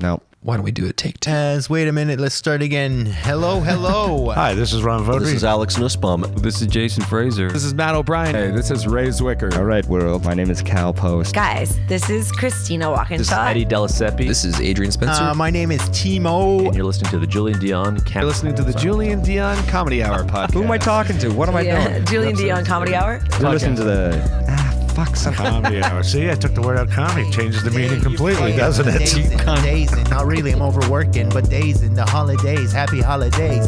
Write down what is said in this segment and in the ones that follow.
No. Why don't we do a take two? Wait a minute, let's start again. Hello. Hi, this is Ron Vodri. This is Alex Nussbaum. This is Jason Fraser. This is Matt O'Brien. Hey, this is Ray Zwicker. All right, world. My name is Cal Post. Guys, this is Christina Walkinshaw. This is Eddie Delaseppe. This is Adrian Spencer. My name is Timo. And you're listening to the Julien Dionne You're listening to the Julien Dionne Comedy Hour podcast. Who am I talking to? What am I doing? Julien Dionne Comedy Hour. You're listening to the... Comedy hour. See, I took the word out comedy. Changes the meaning completely, doesn't it? Dazing. Not really, I'm overworking, but dazing. The holidays. Happy holidays.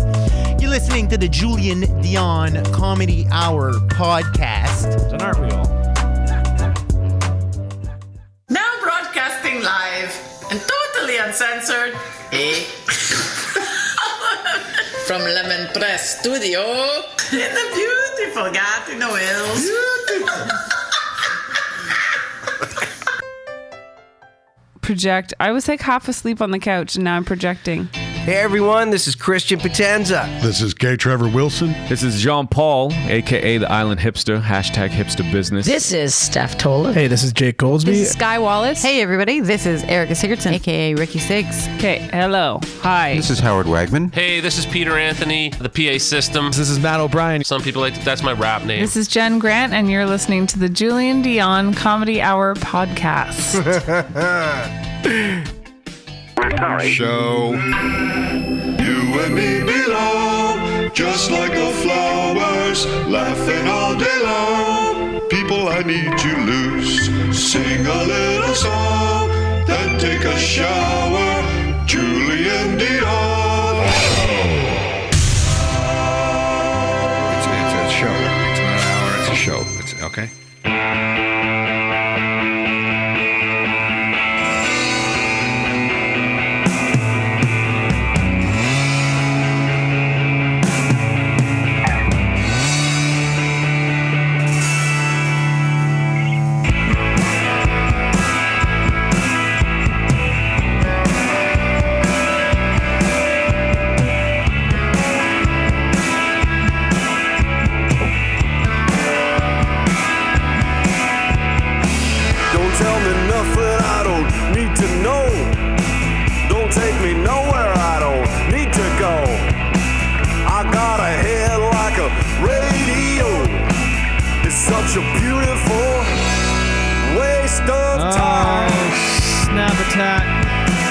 You're listening to the Julien Dionne Comedy Hour podcast. So aren't we all? Now broadcasting live and totally uncensored, from Lemon Press Studio in the beautiful Gatineau Hills. Project. I was like half asleep on the couch and now I'm projecting. Hey everyone, this is Christian Potenza. This is K. Trevor Wilson. This is Jean Paul, a.k.a. the Island Hipster, hashtag hipster business. This is Steph Tola. Hey, this is Jake Goldsby. This is Sky Wallace. Hey everybody, this is Erica Sigurdsson, aka Ricky Siggs. Okay, hello. Hi. This is Howard Wagman. Hey, this is Peter Anthony, the PA system. This is Matt O'Brien. Some people that's my rap name. This is Jen Grant and you're listening to the Julien Dionne Comedy Hour podcast. Show. You and me belong, just like the flowers, laughing all day long. People, I need you loose. Sing a little song, then take a shower. Julien Dionne. It's a show. It's not an hour, it's a show. It's okay. Such a beautiful waste of time. Snap attack.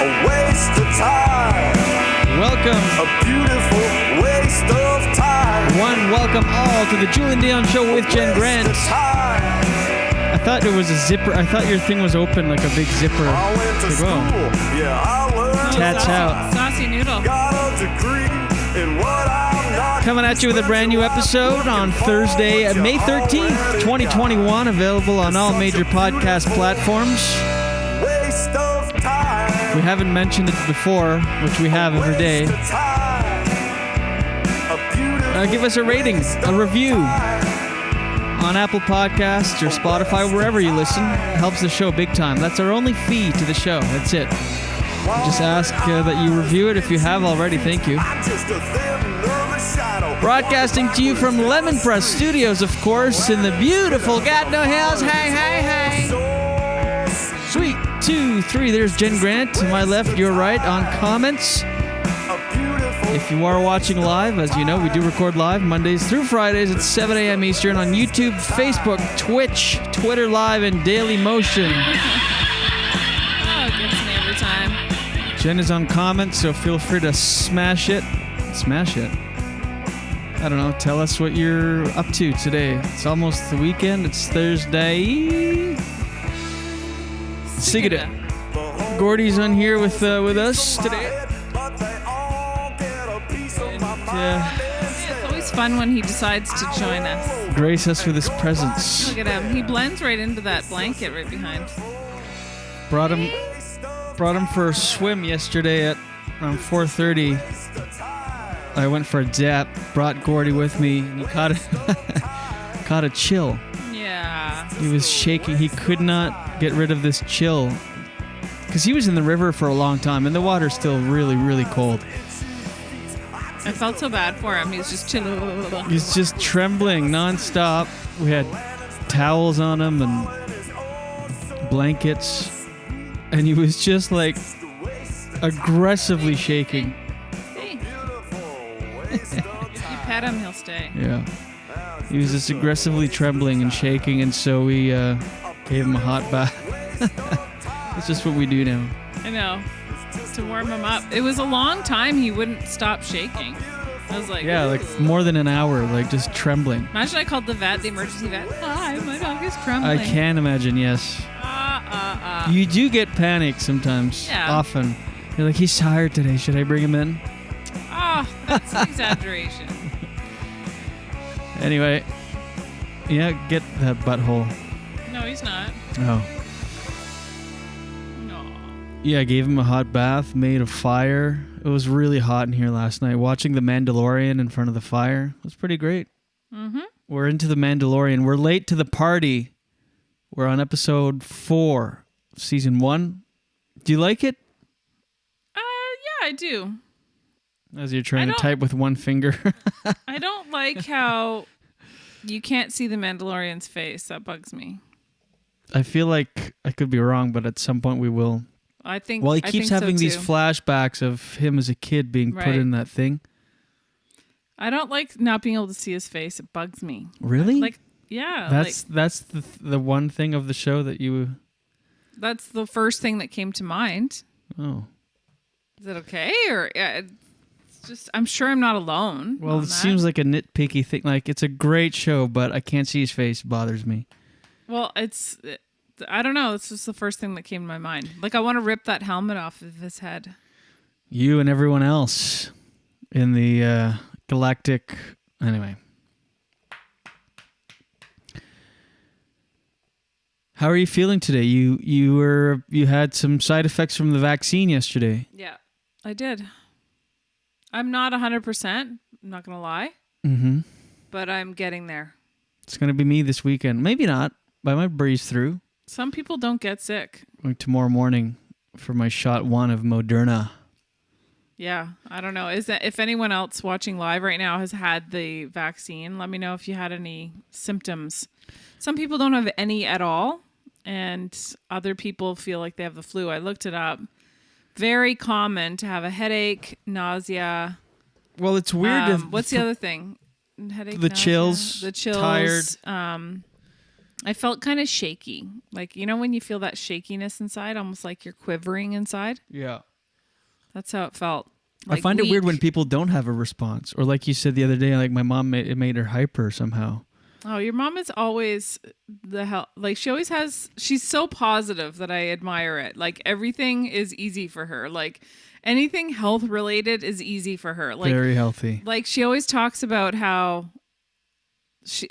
A waste of time. Welcome. A beautiful waste of time. Welcome all to the Julien Dionne Show with Jen Grant. I thought there was a zipper. I thought your thing was open like a big zipper. I went to school. Yeah, I learned Tats out. Saucy noodle. Got a degree in what I'm not. Coming at you with a brand new episode on Thursday, May 13th, 2021. Available on all major podcast platforms. Waste of time. If we haven't mentioned it before, which we have every day, give us a rating, a review on Apple Podcasts or Spotify, wherever you listen. It helps the show big time. That's our only fee to the show. That's it. We just ask that you review it if you have already. Thank you. Broadcasting to you from Lemon Press Studios, of course, in the beautiful Gatineau Hills. Hey, hey, hey. Sweet 2, 3. There's Jen Grant to my left, your right on comments. If you are watching live, as you know, we do record live Mondays through Fridays at 7 a.m. Eastern on YouTube, Facebook, Twitch, Twitter Live, and Daily Motion. Oh, it gets me every time. Jen is on comments, so feel free to smash it. Smash it. I don't know. Tell us what you're up to today. It's almost the weekend. It's Thursday. Sigida. Gordy's on here with us today. It's always fun when he decides to join us. Grace us with his presence. Look at him. He blends right into that blanket right behind. Brought him for a swim yesterday at around 4:30. I went for a dap, brought Gordy with me, and he caught a chill. Yeah. He was shaking. He could not get rid of this chill because he was in the river for a long time, and the water's still really, really cold. I felt so bad for him. He's just chilling. He's just trembling nonstop. We had towels on him and blankets, and he was just like aggressively shaking. Stay. You pet him, he'll stay. Yeah. He was just aggressively trembling and shaking, and so we gave him a hot bath. That's just what we do now. I know. To warm him up. It was a long time he wouldn't stop shaking. I was like... Yeah, like more than an hour, like just trembling. Imagine I called the emergency vet. Hi, my dog is trembling. I can imagine, yes. You do get panic sometimes. Yeah. Often. You're like, he's tired today. Should I bring him in? Oh, that's an exaggeration. Anyway, yeah, get that butthole. No, he's not. Oh. No. Yeah, I gave him a hot bath, made a fire. It was really hot in here last night. Watching The Mandalorian in front of the fire was pretty great. Mm-hmm. We're into The Mandalorian. We're late to the party. We're on episode 4 of season 1. Do you like it? Yeah, I do. As you're trying to type with one finger. I don't like how you can't see the Mandalorian's face. That bugs me. I feel like I could be wrong, but at some point we will. I think. Well, he keeps having these flashbacks of him as a kid being put in that thing. I don't like not being able to see his face. It bugs me. Really? Like, yeah. That's the one thing of the show that you... That's the first thing that came to mind. Oh. Is it okay? Or it's just, I'm sure I'm not alone. Well, it seems like a nitpicky thing. Like, it's a great show, but I can't see his face. It bothers me. Well, I don't know. It's just the first thing that came to my mind. Like, I want to rip that helmet off of his head. You and everyone else in the galactic... Anyway. How are you feeling today? You had some side effects from the vaccine yesterday. Yeah, I did. I'm not 100%. I'm not going to lie. Mm-hmm. But I'm getting there. It's going to be me this weekend. Maybe not, but I might breeze through. Some people don't get sick. Like tomorrow morning for my shot 1 of Moderna. Yeah, I don't know. If anyone else watching live right now has had the vaccine, let me know if you had any symptoms. Some people don't have any at all, and other people feel like they have the flu. I looked it up. Very common to have a headache, nausea. Well, it's weird. What's the other thing? Headache, the nausea, chills. The chills. Tired. I felt kind of shaky. Like, you know when you feel that shakiness inside, almost like you're quivering inside? Yeah. That's how it felt. Like I find it weird when people don't have a response. Or like you said the other day, like my mom, it made her hyper somehow. Oh, your mom is always the hell. Like she always has, she's so positive that I admire it. Like everything is easy for her. Like anything health related is easy for her. Like very healthy. Like she always talks about how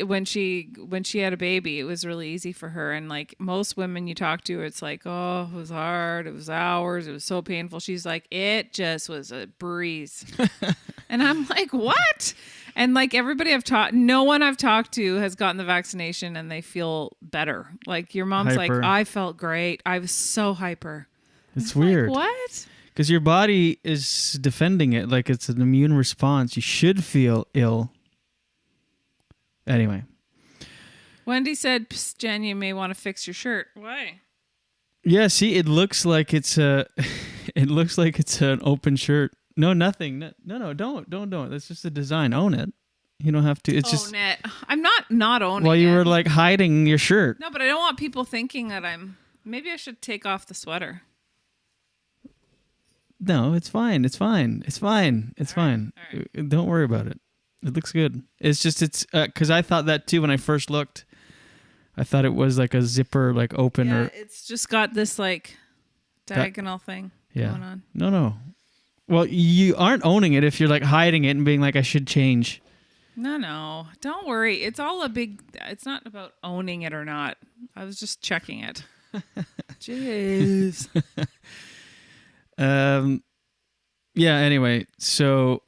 when she had a baby, it was really easy for her. And like most women you talk to, it's like, oh, it was hard. It was hours. It was so painful. She's like, it just was a breeze. And I'm like, what? And like everybody no one I've talked to has gotten the vaccination and they feel better. Like your mom's hyper. like, I felt great. I was so hyper. It's weird. Like, what? Because your body is defending it like it's an immune response. You should feel ill. Anyway. Wendy said, "Psst, Jen, you may want to fix your shirt." Why? Yeah, see, it looks like it's an open shirt. No, nothing. No, don't. That's just a design. Own it. You don't have to. It's just own it. I'm not owning it. Well, you were like hiding your shirt. No, but I don't want people thinking that maybe I should take off the sweater. No, it's fine. It's fine. Right. Don't worry about it. It looks good. It's because I thought that too when I first looked. I thought it was like a zipper, like open or. It's just got this like diagonal thing going on. No. Well, you aren't owning it if you're like hiding it and being like, I should change. No. Don't worry. It's all it's not about owning it or not. I was just checking it. Jeez. Yeah, anyway, so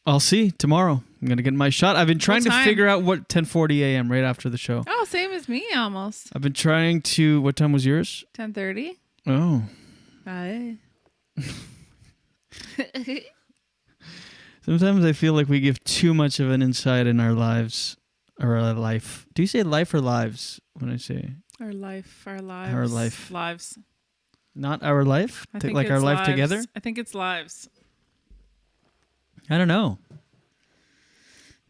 I'll see tomorrow. I'm going to get my shot. I've been trying to figure out what 10:40 a.m. right after the show. Oh, same as me almost. I've been trying to, what time was yours? 10:30. Oh. Bye. Sometimes I feel like we give too much of an insight in our lives or our life. Do you say life or lives when I say? Our life. Our life. Lives. Not our life? I think Like it's our life lives. together? I think it's lives. I don't know.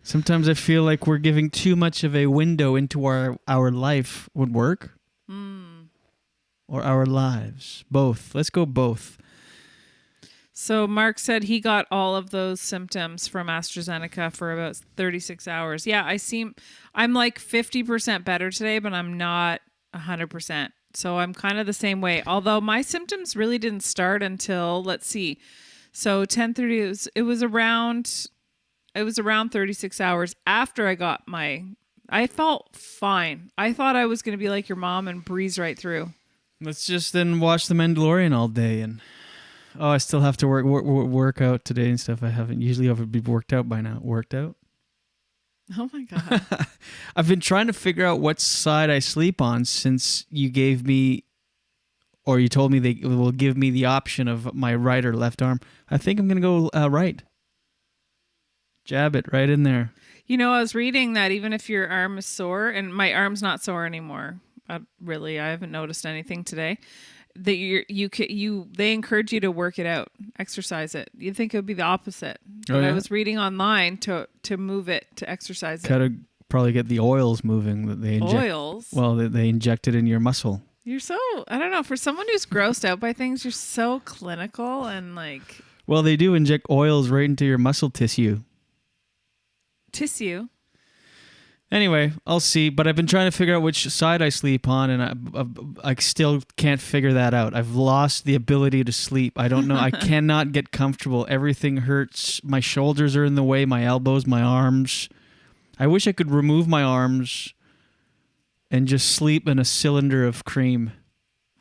Sometimes I feel like we're giving too much of a window into our life would work. Or our lives. Both. Let's go both. So Mark said he got all of those symptoms from AstraZeneca for about 36 hours. Yeah, I'm like 50% better today, but I'm not 100%. So I'm kind of the same way. Although my symptoms really didn't start until, let's see. So 10:30, it was around 36 hours after I got I felt fine. I thought I was going to be like your mom and breeze right through. Let's just then watch The Mandalorian all day. And I still have to work out today and stuff. I haven't. Usually I would be worked out by now. Worked out? Oh my God. I've been trying to figure out what side I sleep on since you gave me, or you told me they will give me the option of my right or left arm. I think I'm going to go right. Jab it right in there. You know, I was reading that even if your arm is sore, and my arm's not sore anymore. I haven't noticed anything today. That they encourage you to work it out, exercise it. You'd think it would be the opposite. But I was reading online to move it, to exercise it. Gotta probably get the oils moving that they inject. Oils? Well, they inject it in your muscle. You're so, I don't know, for someone who's grossed out by things, you're so clinical and like... Well, they do inject oils right into your muscle tissue. Tissue? Anyway, I'll see. But I've been trying to figure out which side I sleep on, and I still can't figure that out. I've lost the ability to sleep. I don't know. I cannot get comfortable. Everything hurts. My shoulders are in the way, my elbows, my arms. I wish I could remove my arms and just sleep in a cylinder of cream.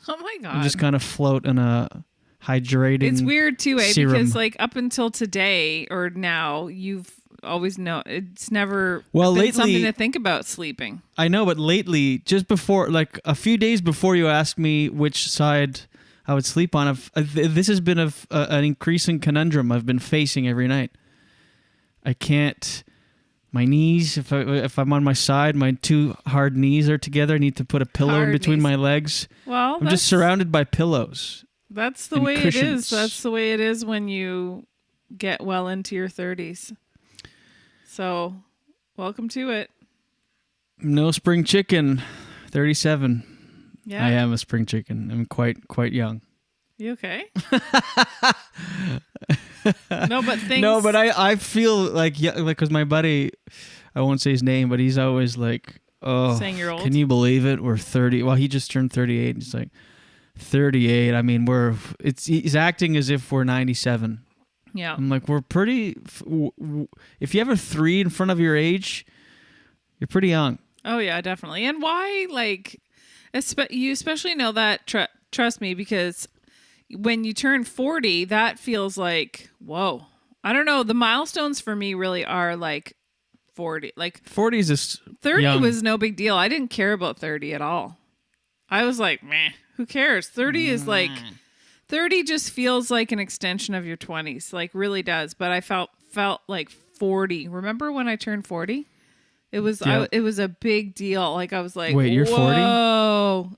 Oh my God. And just kind of float in a hydrating It's weird too, serum. because like up until today or now, you've always known it's never been lately, something to think about sleeping. I know, but lately, just before, like a few days before you asked me which side I would sleep on, this has been an increasing conundrum I've been facing every night. I can't. My knees, if I'm on my side, my two hard knees are together. I need to put a pillow in between my legs. Well, I'm just surrounded by pillows. That's the way cushions. it is. That's the way it is when you get well into your 30s. So, welcome to it. No spring chicken. 37. Yeah. I am a spring chicken. I'm quite young. You okay? No, but I feel like, yeah, like, because my buddy, I won't say his name, but he's always like, oh, saying you're old. Can you believe it? We're 30. Well, he just turned 38. He's like, 38. I mean, he's acting as if we're 97. Yeah. I'm like, we're pretty, if you have a 3 in front of your age, you're pretty young. Oh yeah, definitely. And why, like, you especially know that, trust me, because when you turn 40, that feels like, whoa. I don't know. The milestones for me really are like 40. Like 40 is 30 young. was no big deal. I didn't care about 30 at all. I was like, meh, who cares? 30 is like, 30 just feels like an extension of your 20s. Like really does. But I felt like 40. Remember when I turned 40? It was it was a big deal. Like I was like, wait, you're 40? Whoa.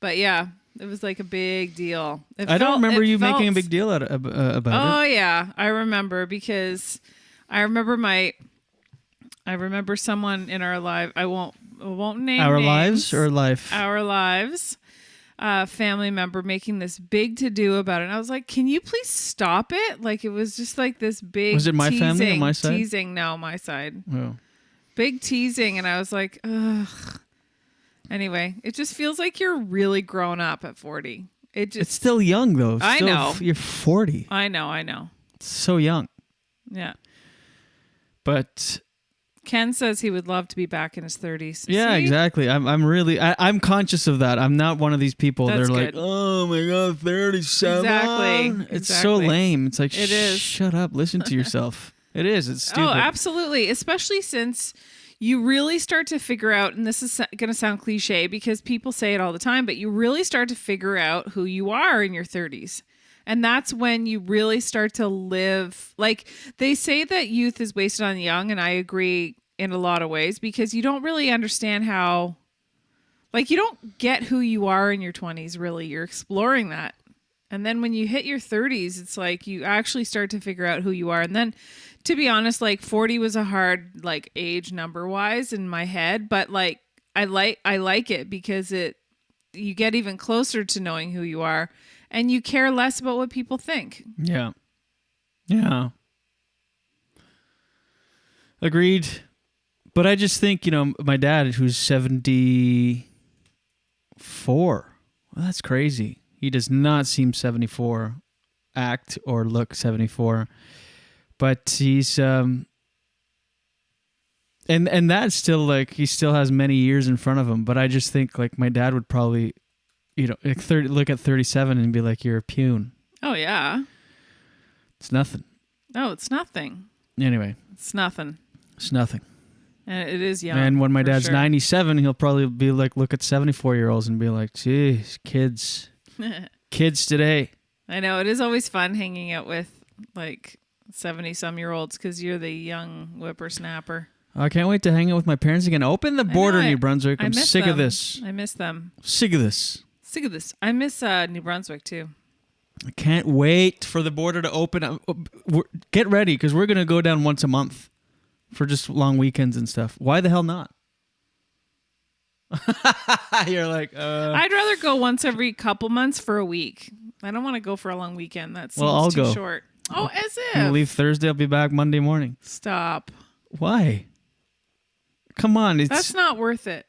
But yeah, it was like a big deal. I don't remember you making a big deal about it. Oh yeah, I remember because I remember someone in our life. I won't name our names, lives or life. Our lives. Family member making this big to do about it. And I was like, can you please stop it? Like, it was just like this big Was it my family or my side? Teasing. No, my side. Oh. Big teasing. And I was like, ugh. Anyway, it just feels like you're really grown up at 40. It's still young, though. I know. You're 40. I know. It's so young. Yeah. But Ken says he would love to be back in his 30s. yeah, See? exactly. I'm conscious of that. I'm not one of these people that are like, oh my God, 37. Exactly. It's so lame. It's like, It is. Shut up. Listen to yourself. It is. It's stupid. Oh, absolutely. Especially since you really start to figure out, and this is going to sound cliche because people say it all the time, but you really start to figure out who you are in your 30s. And that's when you really start to live. Like they say that youth is wasted on the young, and I agree in a lot of ways because you don't really understand how Like, you don't get who you are in your 20s, really. You're exploring that. And then when you hit your 30s, it's like you actually start to figure out who you are. And then, to be honest, like 40 was a hard like age number wise in my head, but like I like it because you get even closer to knowing who you are and you care less about what people think. Yeah. Yeah. Agreed. But I just think, my dad, who's 74, well, that's crazy. He does not seem 74, act or look 74. But he's, and that's still like, he still has many years in front of him. But I just think like my dad would probably, look at 37 and be like, you're a pune. Oh, yeah. It's nothing. No, it's nothing. Anyway. It's nothing. It's nothing. And it is young. And when my dad's sure. 97, he'll probably be like, look at 74-year-olds and be like, geez, kids. Kids today. I know. It is always fun hanging out with like 70-some-year-olds because you're the young whippersnapper. I can't wait to hang out with my parents again. Open the border, New Brunswick. I'm sick of this. I miss them. Sick of this. Sick of this. I miss New Brunswick too. I can't wait for the border to open. Get ready because we're going to go down once a month for just long weekends and stuff. Why the hell not? You're like, I'd rather go once every couple months for a week. I don't want to go for a long weekend. That seems too short. Oh, as if. I'll leave Thursday. I'll be back Monday morning. Stop. Why? Come on. That's not worth it.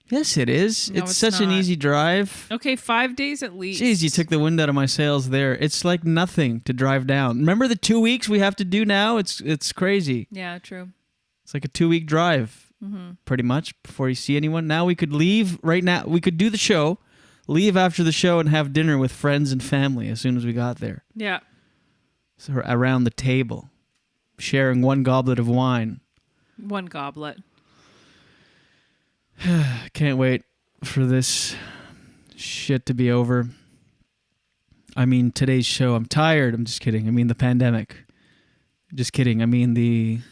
Yes, it is. No, it's such an easy drive. Okay, 5 days at least. Jeez, you took the wind out of my sails there. It's like nothing to drive down. Remember the 2 weeks we have to do now? It's crazy. Yeah, true. It's like a 2-week drive, pretty much, before you see anyone. Now we could leave right now. We could do the show, leave after the show, and have dinner with friends and family as soon as we got there. Yeah. So around the table, sharing one goblet of wine. One goblet. Can't wait for this shit to be over. I mean, today's show. I'm tired. I'm just kidding. I mean, the pandemic. Just kidding. I mean,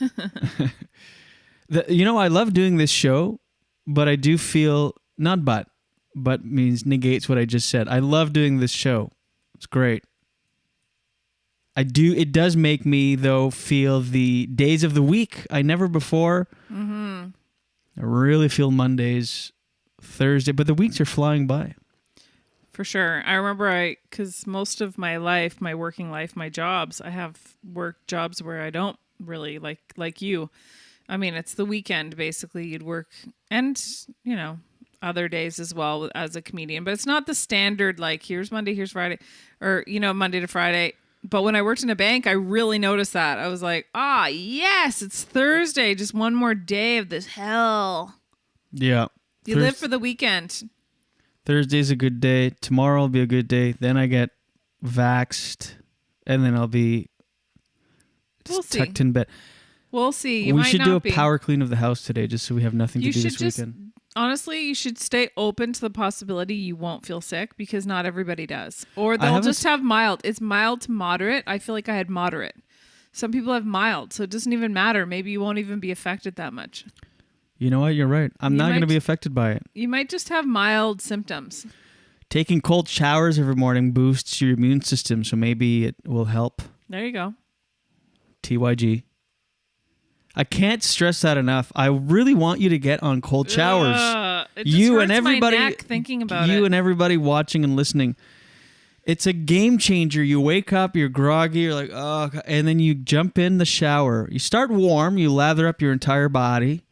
I love doing this show, but I do feel, not but means negates what I just said. I love doing this show. It's great. It does make me, though, feel the days of the week I never before. Mm-hmm. I really feel Mondays, Thursday, but the weeks are flying by. For sure. I remember because most of my life, my working life, my jobs, I have worked jobs where I don't really like you. I mean, it's the weekend, basically. You'd work and, other days as well as a comedian, but it's not the standard, like here's Monday, here's Friday, or, Monday to Friday. But when I worked in a bank, I really noticed that. I was like, yes, it's Thursday. Just one more day of this hell. Yeah. You live for the weekend. Thursday's a good day. Tomorrow will be a good day. Then I get vaxxed. And then I'll be tucked in bed. We'll see. We should do a power clean of the house today just so we have nothing to do this weekend. Honestly, you should stay open to the possibility you won't feel sick because not everybody does. Or they'll just have mild. It's mild to moderate. I feel like I had moderate. Some people have mild, so it doesn't even matter. Maybe you won't even be affected that much. You know what? You're right. I'm not going to be affected by it. You might just have mild symptoms. Taking cold showers every morning boosts your immune system, so maybe it will help. There you go. TYG. I can't stress that enough. I really want you to get on cold showers. It just hurts my neck thinking about it. You and everybody watching and listening. It's a game changer. You wake up, you're groggy, you're like, oh, and then you jump in the shower. You start warm, you lather up your entire body.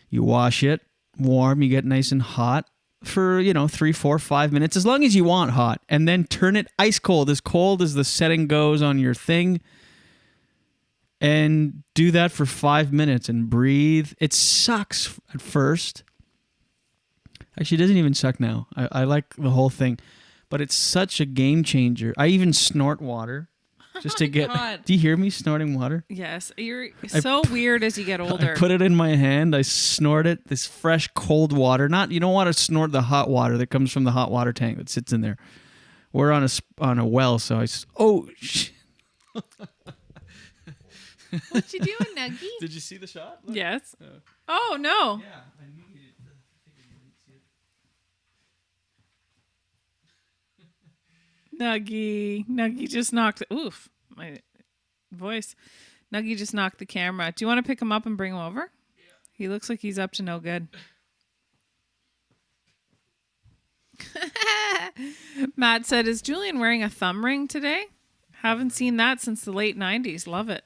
You wash it, warm, you get nice and hot for, 3, 4, 5 minutes, as long as you want hot. And then turn it ice cold as the setting goes on your thing. And do that for 5 minutes and breathe. It sucks at first. Actually, it doesn't even suck now. I like the whole thing. But it's such a game changer. I even snort water just to get... God. Do you hear me snorting water? Yes. You're so weird as you get older. I put it in my hand. I snort it. This fresh, cold water. You don't want to snort the hot water that comes from the hot water tank that sits in there. We're on a well, so shit. What you doing, Nuggie? Did you see the shot? Look. Yes. Oh, no. Yeah, I knew you didn't see it. Nuggie just knocked. Oof, my voice. Nuggie just knocked the camera. Do you want to pick him up and bring him over? Yeah. He looks like he's up to no good. Matt said, "Is Julien wearing a thumb ring today? Haven't seen that since the late 90s. Love it."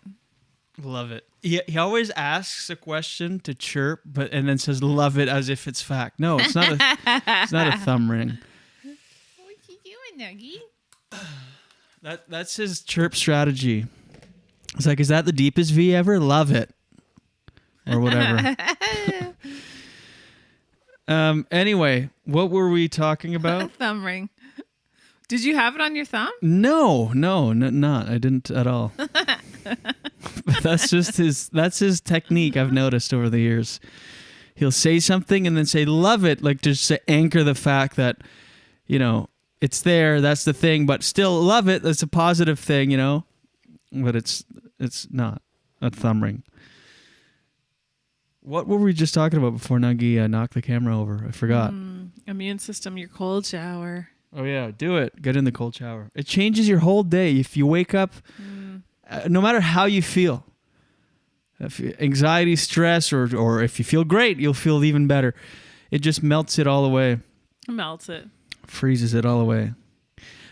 Love it. He always asks a question to chirp, and then says "love it" as if it's fact. No, it's not. It's not a thumb ring. What you doing, Nuggie? That's his chirp strategy. It's like, is that the deepest V ever? Love it, or whatever. Anyway, what were we talking about? Thumb ring. Did you have it on your thumb? No, not. I didn't at all. That's just his technique I've noticed over the years. He'll say something and then say, love it, like just to anchor the fact that, it's there, that's the thing, but still love it, that's a positive thing, But it's not a thumb ring. What were we just talking about before Nuggie knocked the camera over? I forgot. Immune system, your cold shower. Oh, yeah. Do it. Get in the cold shower. It changes your whole day. If you wake up, no matter how you feel, if anxiety, stress, or if you feel great, you'll feel even better. It just melts it all away. Melts it. Freezes it all away.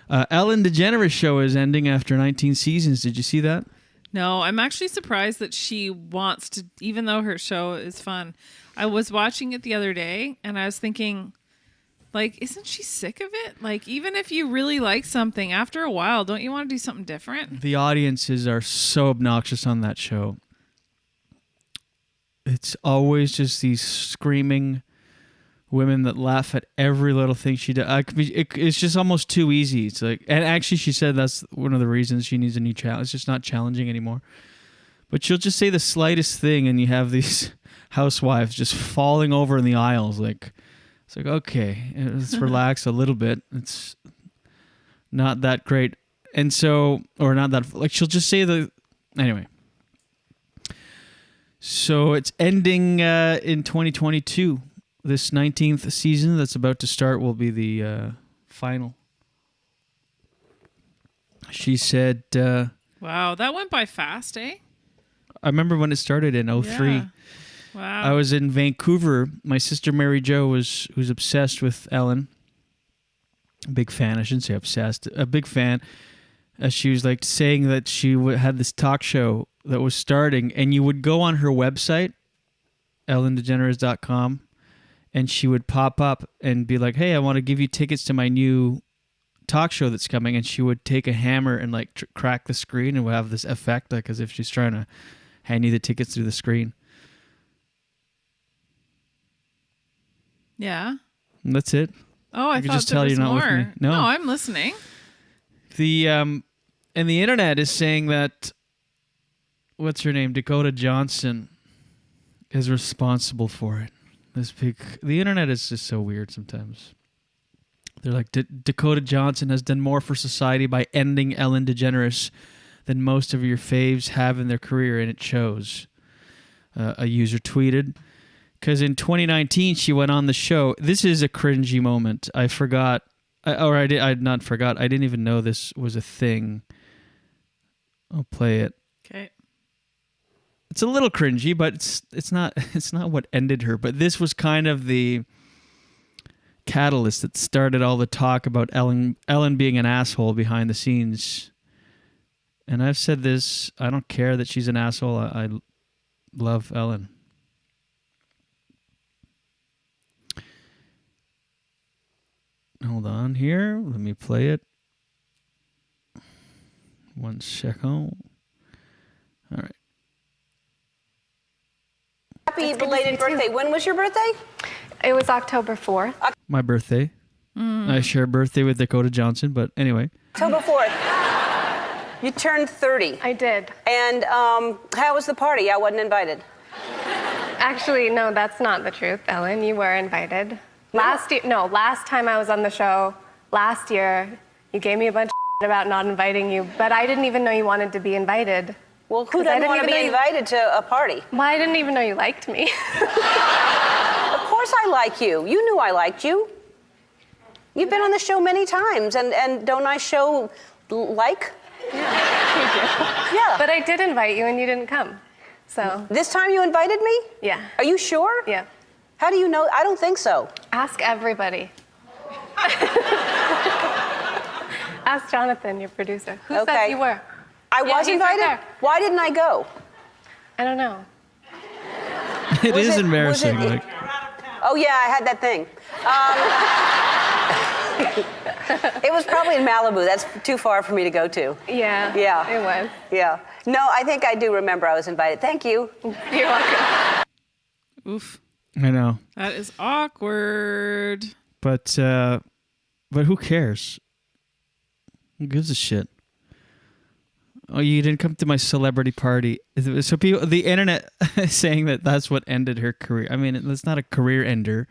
Ellen DeGeneres show is ending after 19 seasons. Did you see that? No, I'm actually surprised that she wants to, even though her show is fun. I was watching it the other day and I was thinking, like, isn't she sick of it? Like, even if you really like something, after a while, don't you want to do something different? The audiences are so obnoxious on that show. It's always just these screaming women that laugh at every little thing she does. It's just almost too easy. It's like, and actually she said that's one of the reasons she needs a new challenge. It's just not challenging anymore. But she'll just say the slightest thing and you have these housewives just falling over in the aisles. Like, it's like, okay, let's relax a little bit. It's not that great. And so, or not that, like she'll just say anyway. So it's ending in 2022. This 19th season that's about to start will be the final. She said... wow, that went by fast, eh? I remember when it started in 2003. Yeah. Wow. I was in Vancouver. My sister Mary Jo was obsessed with Ellen. A big fan. I shouldn't say obsessed. A big fan. She was like saying that she had this talk show that was starting, and you would go on her website, ellendegeneres.com, and she would pop up and be like, hey, I want to give you tickets to my new talk show that's coming. And she would take a hammer and like crack the screen and would have this effect like as if she's trying to hand you the tickets through the screen. Yeah. And that's it. Oh, I could thought just there tell was you're not more. with me. No, I'm listening. And the internet is saying that, what's her name? Dakota Johnson is responsible for it. The internet is just so weird sometimes. They're like, Dakota Johnson has done more for society by ending Ellen DeGeneres than most of your faves have in their career, and it shows. A user tweeted, because in 2019 she went on the show. This is a cringy moment. I forgot, I didn't even know this was a thing. I'll play it. Okay. It's a little cringy, but it's not what ended her. But this was kind of the catalyst that started all the talk about Ellen being an asshole behind the scenes. And I've said this, I don't care that she's an asshole. I love Ellen. Hold on here. Let me play it. 1 second. All right. Happy belated birthday. When was your birthday? It was October 4th. My birthday. I share a birthday with Dakota Johnson, but anyway. October 4th. You turned 30. I did. And how was the party? I wasn't invited. Actually, no, that's not the truth, Ellen. You were invited. Last time I was on the show, last year, you gave me a bunch of about not inviting you, but I didn't even know you wanted to be invited. Well, who doesn't want to be invited to a party? Well, I didn't even know you liked me. Of course I like you. You knew I liked you. You've been on the show many times, and don't I show like? Yeah. But I did invite you and you didn't come. So. This time you invited me? Yeah. Are you sure? Yeah. How do you know? I don't think so. Ask everybody. Ask Jonathan, your producer. Who said you were? I was he's invited? right there. Why didn't I go? I don't know. It is embarrassing. Like, oh, yeah, I had that thing. It was probably in Malibu. That's too far for me to go to. Yeah. Yeah. It was. Yeah. No, I think I do remember I was invited. Thank you. You're welcome. Oof. I know. That is awkward. But who cares? Who gives a shit? Oh, you didn't come to my celebrity party. So people, the internet is saying that that's what ended her career. I mean, it's not a career ender.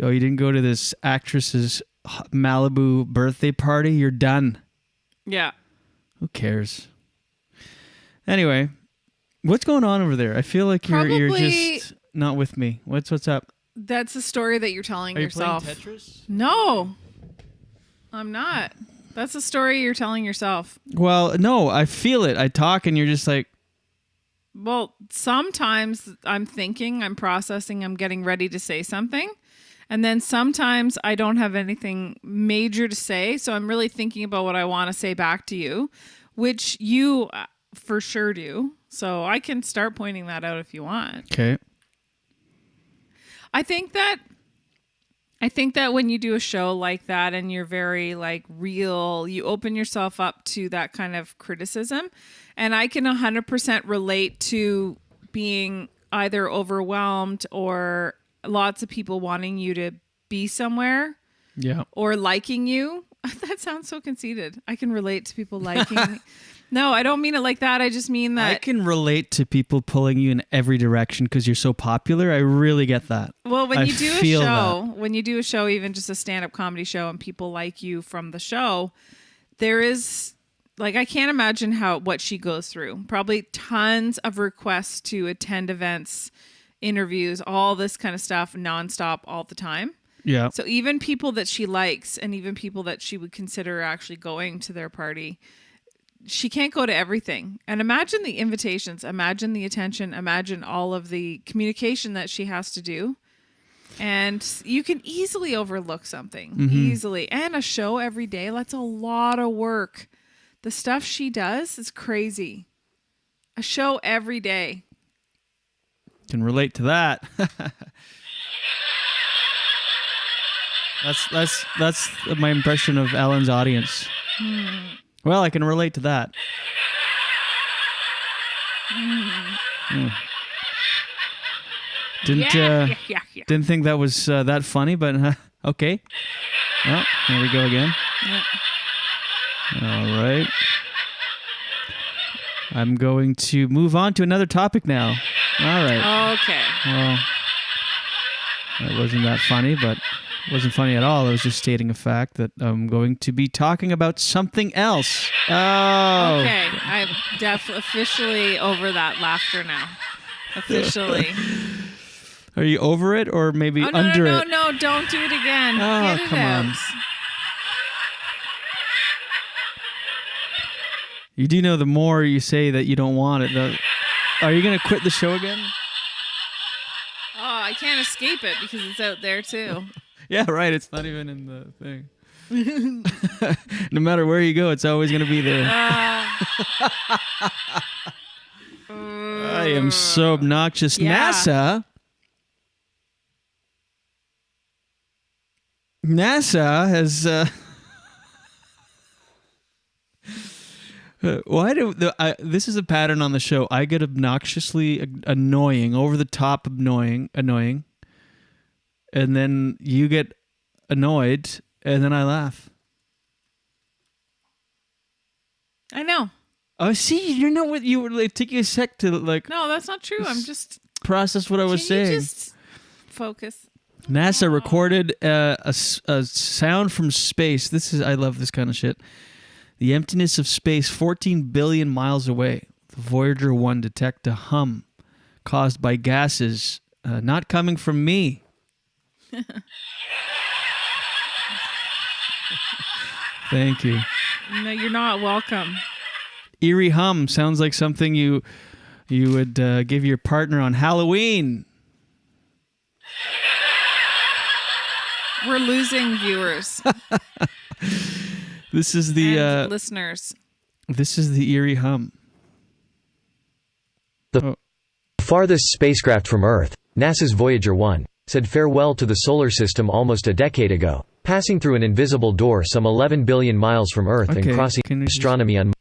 Oh, you didn't go to this actress's Malibu birthday party. You're done. Yeah. Who cares? Anyway, what's going on over there? I feel like you're just not with me. What's up? That's a story that you're telling Are you yourself. playing Tetris? No, I'm not. That's a story you're telling yourself. Well, no, I feel it. I talk and you're just like... Well, sometimes I'm thinking, I'm processing, I'm getting ready to say something. And then sometimes I don't have anything major to say. So I'm really thinking about what I want to say back to you, which you for sure do. So I can start pointing that out if you want. Okay. I think that when you do a show like that and you're very like real, you open yourself up to that kind of criticism. And I can 100% relate to being either overwhelmed or lots of people wanting you to be somewhere. Yeah. Or liking you. That sounds so conceited. I can relate to people liking me. No, I don't mean it like that. I just mean that... I can relate to people pulling you in every direction because you're so popular. I really get that. Well, when I you do a feel show, that. when you do a show, even just a stand-up comedy show, and people like you from the show, there is... Like, I can't imagine what she goes through. Probably tons of requests to attend events, interviews, all this kind of stuff, nonstop, all the time. Yeah. So even people that she likes and even people that she would consider actually going to their party, she can't go to everything. And imagine the invitations, imagine the attention, imagine all of the communication that she has to do. And you can easily overlook something, easily. And a show every day, that's a lot of work. The stuff she does is crazy. A show every day. Can relate to that. That's my impression of Ellen's audience. Well, I can relate to that. Didn't think that was that funny, but okay. Well, here we go again. All right. I'm going to move on to another topic now. All right. Okay. Well, that wasn't that funny, but it wasn't funny at all. I was just stating a fact that I'm going to be talking about something else. Oh. Okay. I'm officially over that laughter now. Officially. Are you over it or maybe under it? No, don't do it again. Oh, Get it come out. on. You do know the more you say that you don't want it, are you going to quit the show again? Oh, I can't escape it because it's out there too. Yeah, right. It's not even in the thing. No matter where you go, it's always going to be there. I am so obnoxious. Yeah. NASA has... why do this is a pattern on the show. I get obnoxiously annoying, over the top annoying, and then you get annoyed, and then I laugh. I know. Oh, see, you know what? You were like taking a sec to like. No, that's not true. I'm just process what I was saying. You just focus. NASA recorded a sound from space. I love this kind of shit. The emptiness of space 14 billion miles away. The Voyager 1 detect a hum caused by gases not coming from me. Thank you. No, you're not welcome. Eerie hum sounds like something you would give your partner on Halloween. We're losing viewers. This is the and listeners. This is the eerie hum. The farthest spacecraft from Earth, NASA's Voyager 1, said farewell to the solar system almost a decade ago, passing through an invisible door some 11 billion miles from Earth and crossing astronomy on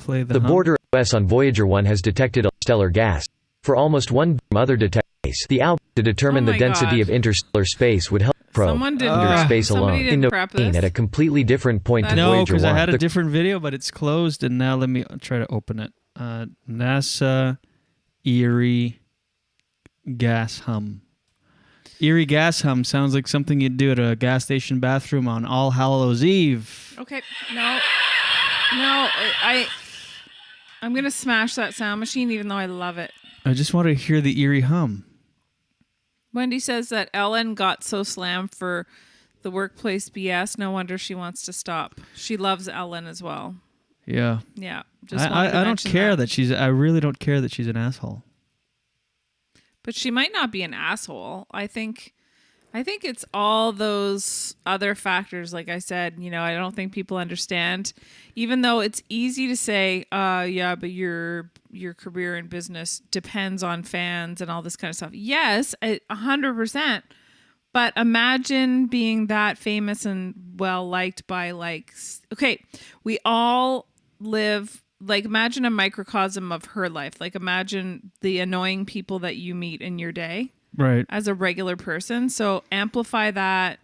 the border of US on Voyager 1 has detected a stellar gas. For almost 1 other detectors, the output to determine the density of interstellar space would help probe under space alone in at a completely different point to no, Voyager 1. because I had a different video, but it's closed, and now let me try to open it. NASA eerie gas hum. Eerie gas hum sounds like something you'd do at a gas station bathroom on All Hallows Eve. Okay, no, I'm gonna smash that sound machine, even though I love it. I just want to hear the eerie hum. Wendy says that Ellen got so slammed for the workplace BS. No wonder she wants to stop. She loves Ellen as well. Yeah. Yeah. I don't care that she's. I really don't care that she's an asshole. But she might not be an asshole. I think it's all those other factors. Like I said, I don't think people understand. Even though it's easy to say, yeah, but your career in business depends on fans and all this kind of stuff. Yes, 100%. But imagine being that famous and well liked by we all live. Like, imagine a microcosm of her life. Like, imagine the annoying people that you meet in your day. Right. As a regular person. So amplify that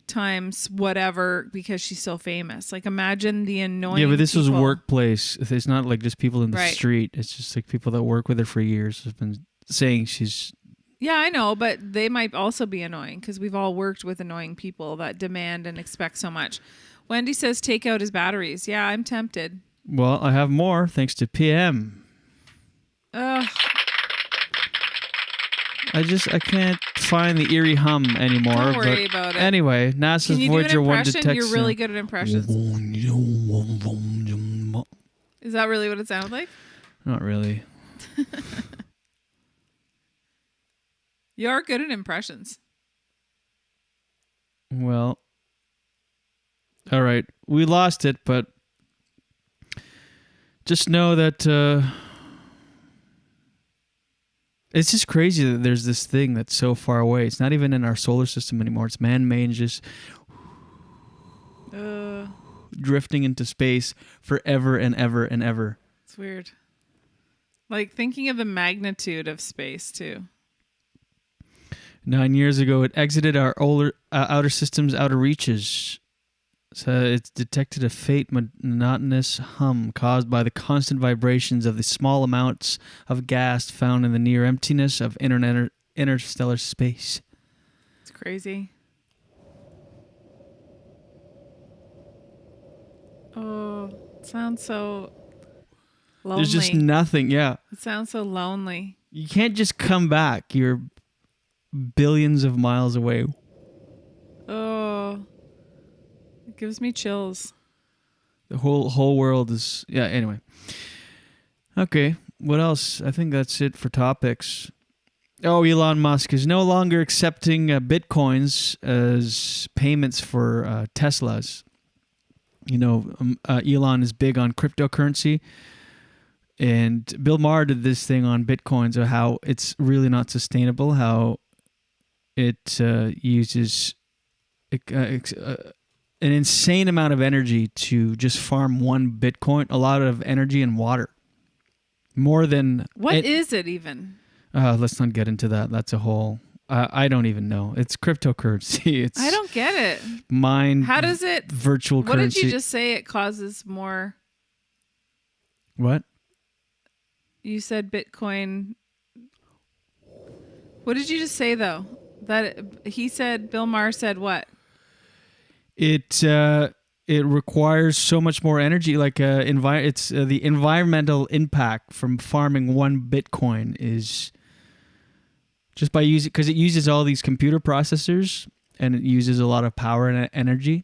times whatever because she's so famous. Like, imagine the annoying Yeah, but this was people. workplace. It's not like just people in the Right. street. It's just like people that work with her for years have been saying she's... Yeah, I know, but they might also be annoying because we've all worked with annoying people that demand and expect so much. Wendy says take out his batteries. Yeah, I'm tempted. Well, I have more thanks to PM. Ugh. I can't find the eerie hum anymore. Don't worry about it. Anyway, NASA's Can you Voyager do an 1 impression? detects... You're really good at impressions. Is that really what it sounded like? Not really. You are good at impressions. Well, all right. We lost it, but just know that it's just crazy that there's this thing that's so far away. It's not even in our solar system anymore. It's man-made, just drifting into space forever and ever and ever. It's weird. Like thinking of the magnitude of space too. 9 years ago, it exited our outer system's outer reaches. So it's detected a faint, monotonous hum caused by the constant vibrations of the small amounts of gas found in the near emptiness of interstellar space. It's crazy. Oh, it sounds so lonely. There's just nothing, yeah. It sounds so lonely. You can't just come back. You're billions of miles away. Oh, it gives me chills. The whole world is... Yeah, anyway. Okay, what else? I think that's it for topics. Oh, Elon Musk is no longer accepting bitcoins as payments for Teslas. Elon is big on cryptocurrency. And Bill Maher did this thing on bitcoins of how it's really not sustainable, how it uses an insane amount of energy to just farm one Bitcoin, a lot of energy and water. More than... What is it even? Let's not get into that. That's a whole... I don't even know. It's cryptocurrency. I don't get it. How does it... Virtual currency. What did you just say? It causes more... What? You said Bitcoin... What did you just say, though? Bill Maher said what? It requires so much more energy. Like it's the environmental impact from farming one Bitcoin is just by using, because it uses all these computer processors and it uses a lot of power and energy.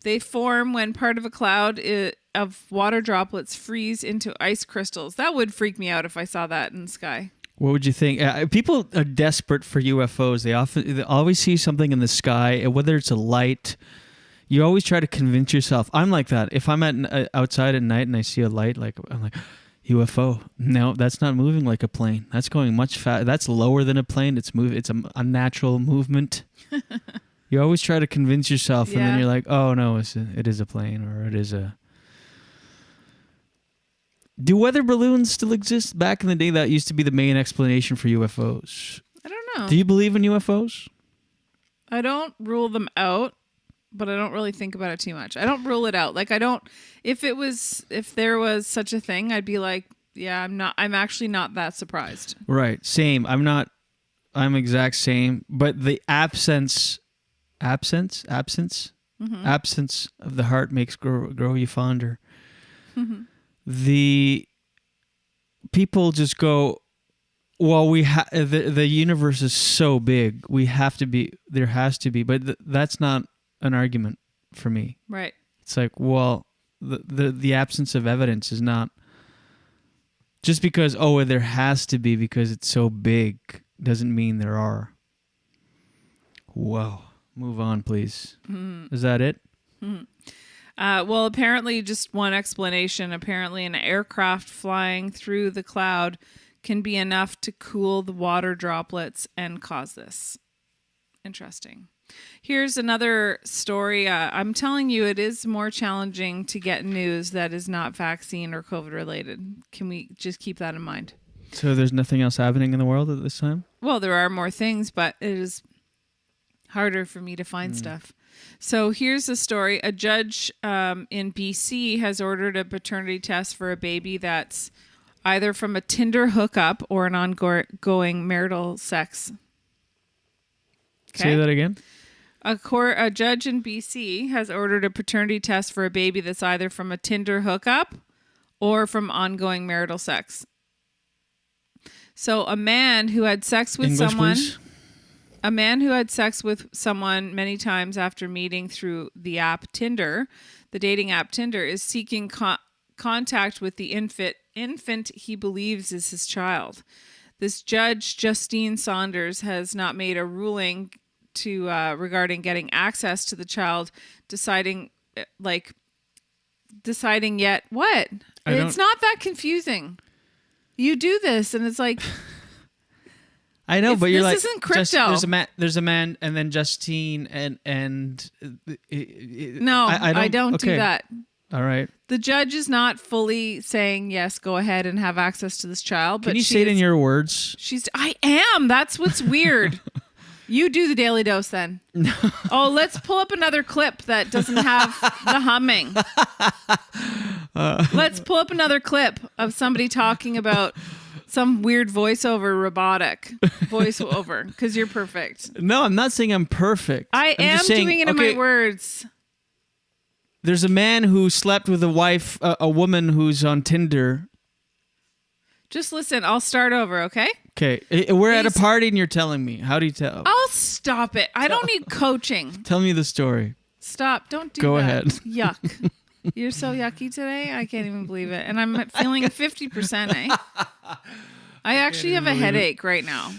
They form when part of a cloud of water droplets freeze into ice crystals. That would freak me out if I saw that in the sky. What would you think? People are desperate for UFOs. They always see something in the sky, whether it's a light. You always try to convince yourself. I'm like that. If I'm outside at night and I see a light, I'm like, UFO. No, that's not moving like a plane. That's going much faster. That's lower than a plane. It's moving. It's a unnatural movement. You always try to convince yourself, and then you're like, oh no, it is a plane, or it is a. Do weather balloons still exist? Back in the day, that used to be the main explanation for UFOs. I don't know. Do you believe in UFOs? I don't rule them out, but I don't really think about it too much. I don't rule it out. Like, I don't. If there was such a thing, I'd be like, yeah, I'm actually not that surprised. Right. Same. I'm exact same. But the absence Mm-hmm. absence of the heart makes grow you fonder. Mm-hmm. The people just go, well, the universe is so big. There has to be, but that's not an argument for me. Right. It's like, well, the absence of evidence is not just because, there has to be because it's so big doesn't mean there are. Whoa. Move on, please. Mm-hmm. Is that it? Mm-hmm. Well, apparently just one explanation. Apparently an aircraft flying through the cloud can be enough to cool the water droplets and cause this. Interesting. Here's another story. I'm telling you, it is more challenging to get news that is not vaccine or COVID related. Can we just keep that in mind? So there's nothing else happening in the world at this time? Well, there are more things, but it is harder for me to find stuff. So here's the story. A judge in BC has ordered a paternity test for a baby that's either from a Tinder hookup or an ongoing marital sex. Okay? Say that again. A judge in BC has ordered a paternity test for a baby that's either from a Tinder hookup or from ongoing marital sex. So a man who had sex with someone... Please. A man who had sex with someone many times after meeting through the app Tinder, the dating app Tinder, is seeking contact with the infant he believes is his child. This judge, Justine Saunders, has not made a ruling regarding getting access to the child, deciding yet. What? It's not that confusing. You do this, and it's like... I know, but you're like, this isn't crypto. There's a man, and then Justine, and no, I don't do that. All right. The judge is not fully saying yes, go ahead and have access to this child. But can you say it in your words? I am. That's what's weird. You do the Daily Dose then. Oh, let's pull up another clip that doesn't have the humming. Let's pull up another clip of somebody talking about some weird robotic voiceover, because you're perfect. No, I'm not saying I'm perfect. I'm am saying, doing it in my words. There's a man who slept with a woman who's on Tinder. Just listen, I'll start over, okay? Okay, we're at a party and you're telling me. How do you tell? I'll stop it. I don't need coaching. Tell me the story. Stop, don't do Go that. ahead. Yuck. You're so yucky today. I can't even believe it. And I'm feeling 50%, eh? I actually have a headache right now.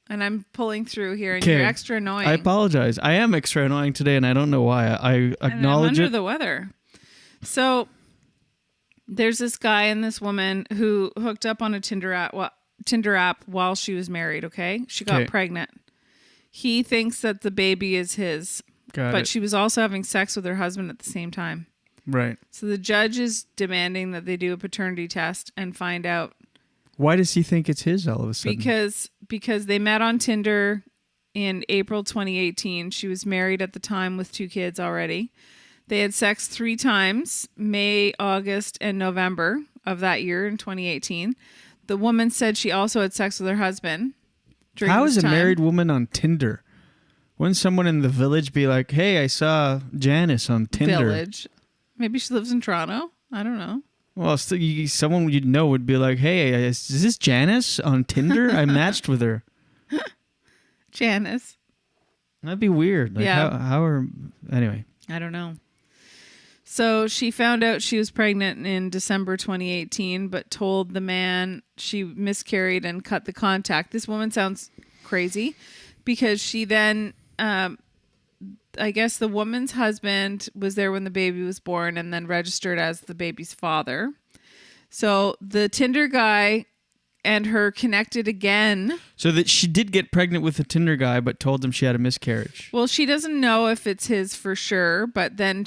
And I'm pulling through here, and you're extra annoying. I apologize. I am extra annoying today, and I don't know why. I acknowledge I'm under the weather. So there's this guy and this woman who hooked up on a Tinder app while she was married, okay? She got pregnant. He thinks that the baby is his. But she was also having sex with her husband at the same time. Right. So the judge is demanding that they do a paternity test and find out. Why does he think it's his all of a sudden? Because they met on Tinder in April 2018. She was married at the time with 2 kids already. They had sex 3 times, May, August, and November of that year in 2018. The woman said she also had sex with her husband during How this is a time. married woman on Tinder? Wouldn't someone in the village be like, hey, I saw Janice on Tinder? Village. Maybe she lives in Toronto. I don't know. Well, someone you'd know would be like, hey, is this Janice on Tinder? I matched with her. Janice. That'd be weird. Like, yeah. How are... Anyway. I don't know. So she found out she was pregnant in December 2018, but told the man she miscarried and cut the contact. This woman sounds crazy because she then, I guess the woman's husband was there when the baby was born and then registered as the baby's father. So the Tinder guy and her connected again. So that she did get pregnant with the Tinder guy, but told him she had a miscarriage. Well, she doesn't know if it's his for sure, but then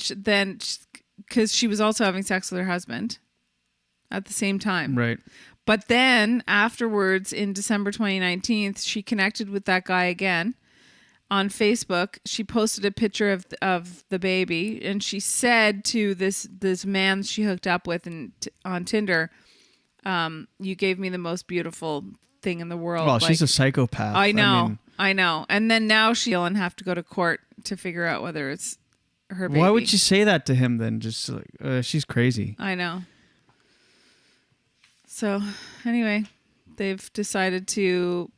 because she was also having sex with her husband at the same time. Right. But then afterwards, in December 2019, she connected with that guy again on Facebook. She posted a picture of the baby, and she said to this man she hooked up with on Tinder, you gave me the most beautiful thing in the world. Well, she's a psychopath. I know. And then now she'll have to go to court to figure out whether it's her baby. Why would you say that to him then? Just like, she's crazy. I know. So anyway, they've decided to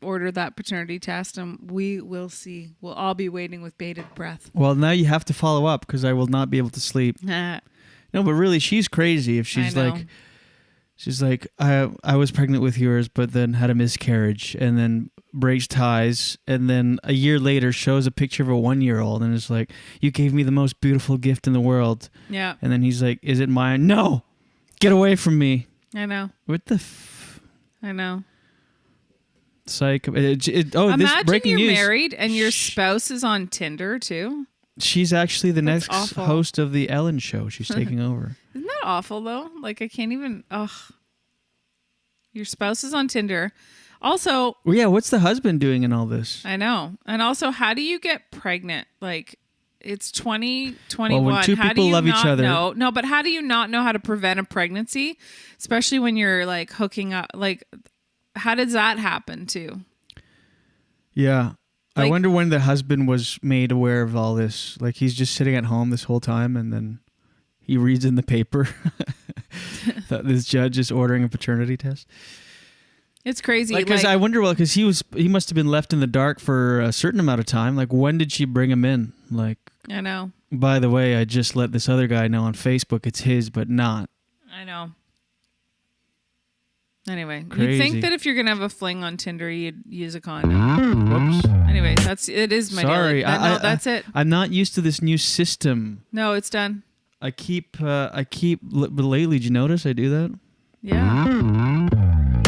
order that paternity test, and we will see. We'll all be waiting with bated breath. Well, now you have to follow up because I will not be able to sleep. No, but really, she's crazy if she's like... She's like, I was pregnant with yours, but then had a miscarriage and then breaks ties. And then a year later shows a picture of a 1-year-old and is like, you gave me the most beautiful gift in the world. Yeah. And then he's like, is it mine? No, get away from me. I know. What the I know. Psycho. Imagine this breaking you're news. married and your spouse is on Tinder too. She's actually the That's next awful. host of the Ellen show. She's taking over. Isn't that awful though? Like I can't even. Ugh. Your spouse is on Tinder. Also. Well, yeah. What's the husband doing in all this? I know. And also, how do you get pregnant? Like it's 2021. Well, when two how do people you love each not other. know? No, but how do you not know how to prevent a pregnancy, especially when you're like hooking up? Like, how does that happen too? Yeah. I Like- wonder when the husband was made aware of all this. Like he's just sitting at home this whole time and then he reads in the paper that this judge is ordering a paternity test. It's crazy. Because I wonder, because he must have been left in the dark for a certain amount of time. Like when did she bring him in? Like, I know. by the way, I just let this other guy know on Facebook it's his, but not. I know. Anyway, Crazy. you'd think that if you're gonna have a fling on Tinder, you'd use a condom. Whoops. Anyway, it is my Sorry. daily. No, that's it. I'm not used to this new system. No, it's done. But lately, did you notice I do that? Yeah.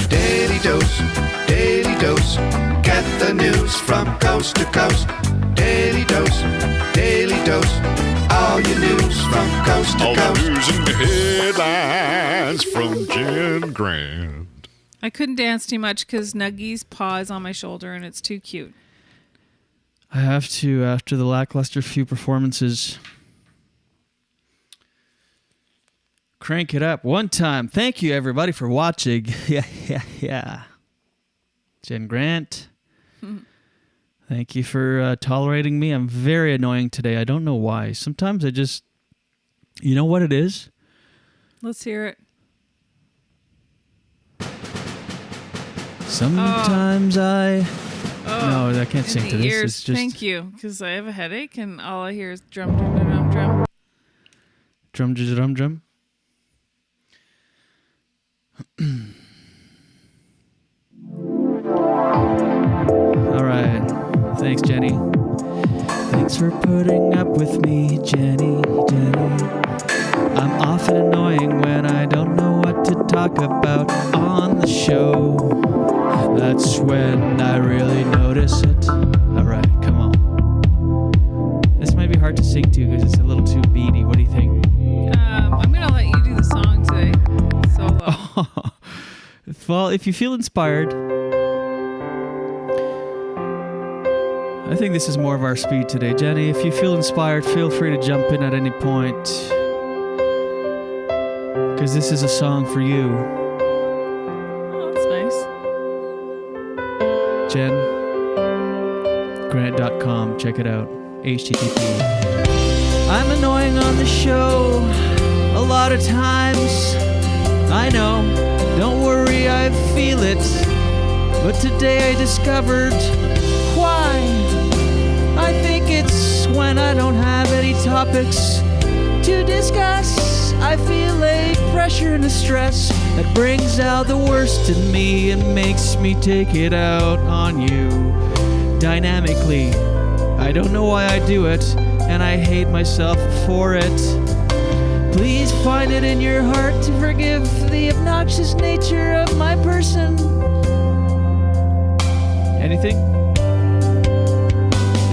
Daily dose, get the news from coast to coast. Daily dose, all your news from coast to All coast. the news and headlines from Jen Grant. I couldn't dance too much because Nuggy's paw is on my shoulder and it's too cute. I have to after the lackluster few performances. Crank it up one time. Thank you, everybody, for watching. Yeah. Jen Grant. Thank you for tolerating me. I'm very annoying today. I don't know why. Sometimes I just... You know what it is? Let's hear it. Sometimes No, I can't sing to this. Ears. It's just Thank you, because I have a headache and all I hear is drum, drum, drum, drum. drum, drum, drum. All right. Thanks, Jenny. Thanks for putting up with me, Jenny. I'm often annoying when I don't know what to talk about on the show. That's when I really notice it. All right, come on. This might be hard to sing to because it's a little too beady. What do you think? I'm going to let you do the song today. Solo. Well, if you feel inspired, I think this is more of our speed today. Jenny, if you feel inspired, feel free to jump in at any point. Because this is a song for you. Oh, that's nice. JenGrant.com. Check it out. HTTP. I'm annoying on the show a lot of times. I know. Don't worry, I feel it. But today I discovered why. I think it's when I don't have any topics to discuss. I feel a pressure and a stress that brings out the worst in me and makes me take it out on you dynamically. I don't know why I do it, and I hate myself for it. Please find it in your heart to forgive the obnoxious nature of my person. Anything?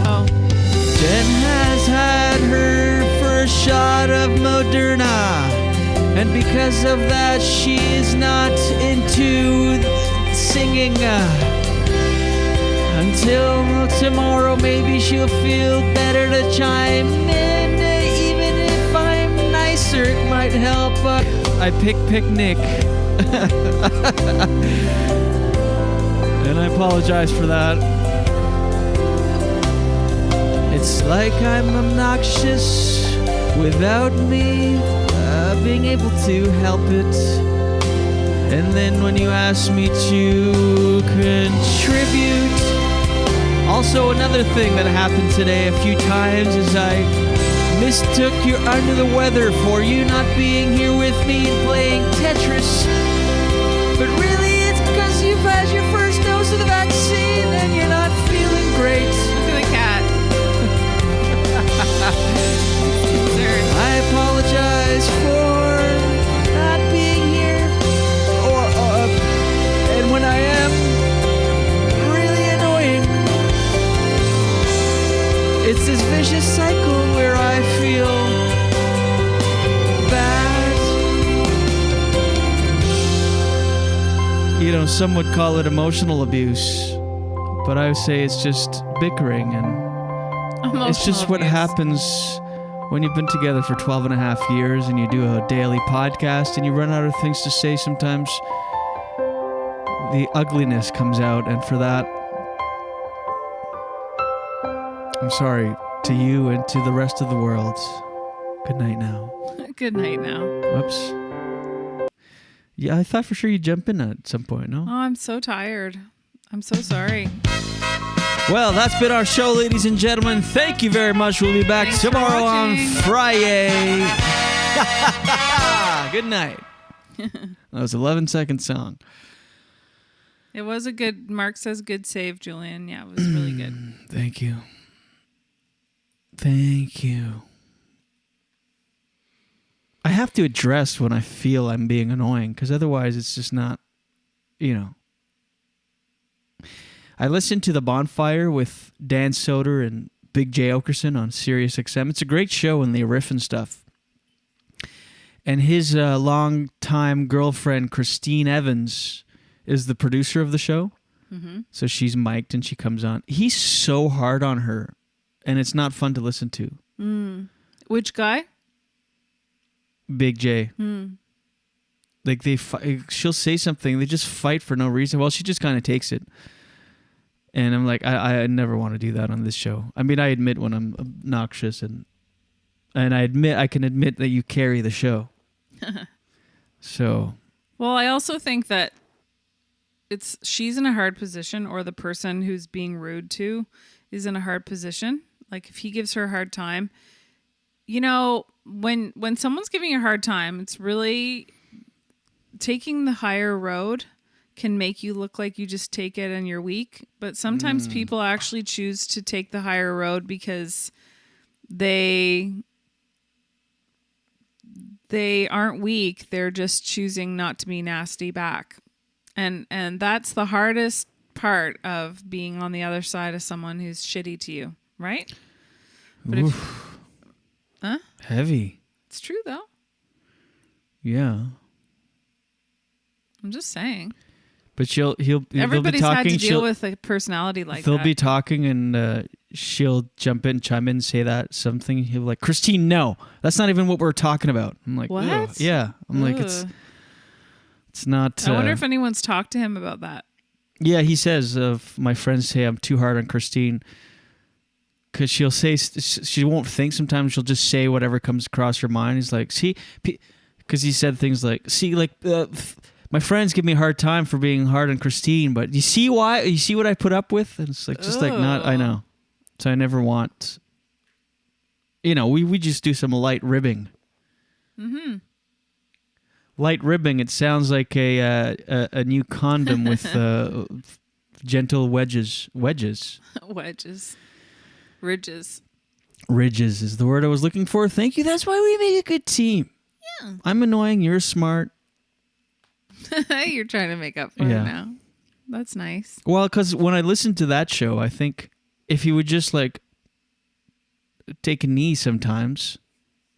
Oh. Jen has had her first shot of Moderna, and because of that, she is not into singing. Until tomorrow, maybe she'll feel better to chime in. Even if I'm nicer, it might help. I pick Nick. And I apologize for that. It's like I'm obnoxious without me being able to help it. And then when you ask me to contribute. Also, another thing that happened today a few times is I mistook you're under the weather for you not being here with me and playing Tetris. But really, it's because you've had your first dose of the vaccine and you're not feeling great. Look at the cat. I apologize for not being here, and when I am really annoying, it's this vicious cycle where I feel bad. You know, some would call it emotional abuse, but I would say it's just bickering, and it's just what happens when you've been together for 12 and a half years and you do a daily podcast and you run out of things to say. Sometimes the ugliness comes out, and for that, I'm sorry to you and to the rest of the world. Good night now. Good night now. Whoops. Yeah, I thought for sure you'd jump in at some point, no? Oh, I'm so tired. I'm so sorry. Well, that's been our show, ladies and gentlemen. Thank you very much. We'll be back tomorrow on Friday. Good night. That was an 11-second song. It was a good, Mark says good save, Julian. Yeah, it was really good. Thank you. Thank you. I have to address when I feel I'm being annoying, because otherwise it's just not, you know. I listened to The Bonfire with Dan Soder and Big J. Okerson on Sirius XM. It's a great show, and they riff and stuff. And his longtime girlfriend, Christine Evans, is the producer of the show. Mm-hmm. So she's mic'd and she comes on. He's so hard on her, and it's not fun to listen to. Which guy? Big J. Like she'll say something, they just fight for no reason. Well, she just kind of takes it. And I'm like, I never want to do that on this show. I mean, I admit when I'm obnoxious, and I can admit that you carry the show. So. Well, I also think that she's in a hard position, or the person who's being rude to is in a hard position. Like if he gives her a hard time, you know, when someone's giving you a hard time, it's really taking the higher road can make you look like you just take it and you're weak. But sometimes people actually choose to take the higher road because they aren't weak. They're just choosing not to be nasty back. And that's the hardest part of being on the other side of someone who's shitty to you, right? But Heavy. It's true though. Yeah. I'm just saying. But everybody's talking, had to deal with a personality like they'll that. be talking, and she'll chime in, say that something. He'll be like, Christine, no, that's not even what we're talking about. I'm like, what? Ugh. Yeah. I'm like, it's not. I wonder if anyone's talked to him about that. Yeah, he says, my friends say I'm too hard on Christine. Because she'll say, she won't think. Sometimes she'll just say whatever comes across her mind. He's like, see, because he said things like, see, like, my friends give me a hard time for being hard on Christine, but you see why? You see what I put up with? And it's like, just like, not, I know. So I never want, you know, we just do some light ribbing Mm-hmm. Light ribbing. It sounds like a new condom with gentle wedges. Wedges. Ridges. Ridges is the word I was looking for. Thank you. That's why we make a good team. Yeah. I'm annoying. You're smart. You're trying to make up for it now. That's nice. Well, because when I listened to that show, I think if he would just like take a knee sometimes,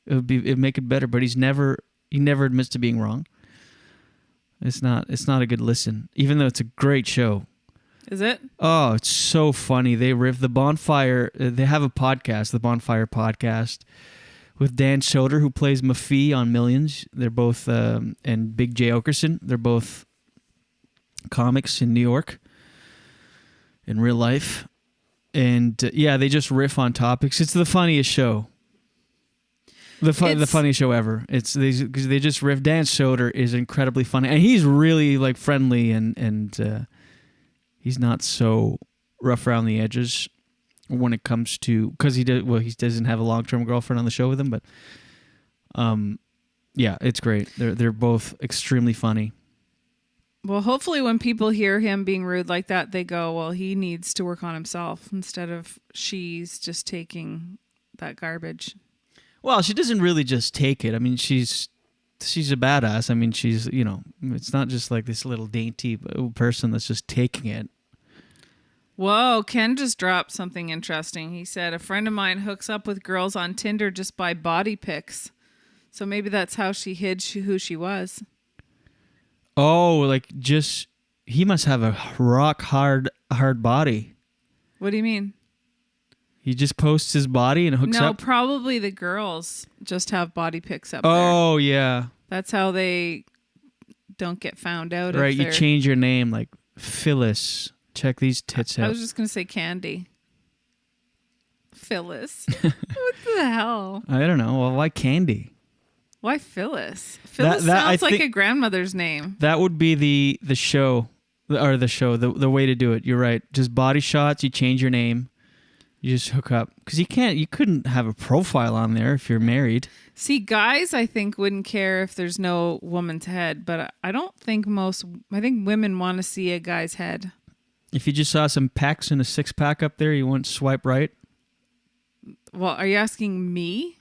it'd make it better. But he never admits to being wrong. It's not a good listen, even though it's a great show. Is it? Oh, it's so funny. They riff the Bonfire. They have a podcast, the Bonfire Podcast, with Dan Soder, who plays Maffei on Millions. They're both, and Big J. Okerson. They're both comics in New York in real life. And they just riff on topics. It's the funniest show. The funniest show ever. It's because they just riff. Dan Soder is incredibly funny, and he's really like friendly and he's not so rough around the edges when it comes to because he doesn't have a long-term girlfriend on the show with him, but it's great. They're both extremely funny. Well, hopefully when people hear him being rude like that, they go, well, he needs to work on himself instead of she's just taking that garbage. Well, she doesn't really just take it. I mean, she's a badass. I mean, she's, it's not just like this little dainty person that's just taking it. Whoa, Ken just dropped something interesting. He said, a friend of mine hooks up with girls on Tinder just by body pics. So maybe that's how she hid who she was. Oh, like he must have a rock hard body. What do you mean? He just posts his body and hooks up? No, probably the girls just have body pics up there. Oh, yeah. That's how they don't get found out. Right, you change your name like Phyllis. Check these tits out. I was just going to say Candy. Phyllis. What the hell? I don't know. Well, why Candy? Why Phyllis? Phyllis sounds like a grandmother's name. That would be the show, or the way to do it. You're right. Just body shots, you change your name. You just hook up. Because you couldn't have a profile on there if you're married. See, guys, I think, wouldn't care if there's no woman's head. But I don't think I think women want to see a guy's head. If you just saw some pecs and a six-pack up there, you wouldn't swipe right? Well, are you asking me?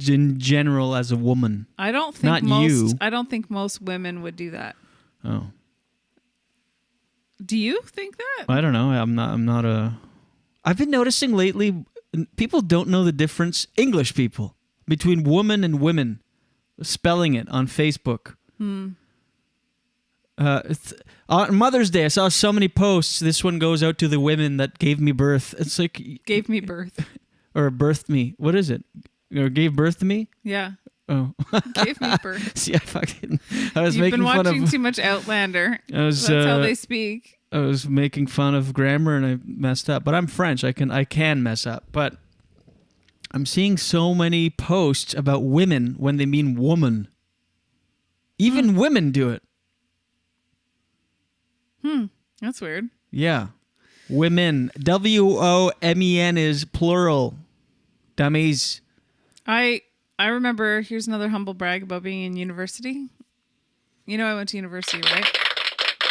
In general, as a woman. I don't think most women would do that. Oh. Do you think that? I don't know. I'm not a... I've been noticing lately, people don't know the difference, English people, between woman and women, spelling it on Facebook. On Mother's Day, I saw so many posts. This one goes out to the women that gave me birth. It's like... Gave me birth. Or birthed me. What is it? Or gave birth to me? Yeah. Oh. Gave me birth. See, I was You've making been fun of... watching too much Outlander. That's how they speak. I was making fun of grammar and I messed up. But I'm French. I can mess up. But I'm seeing so many posts about women when they mean woman. Even women do it. That's weird. Yeah. Women. WOMEN is plural. Dummies. I remember, here's another humble brag about being in university. You know I went to university, right?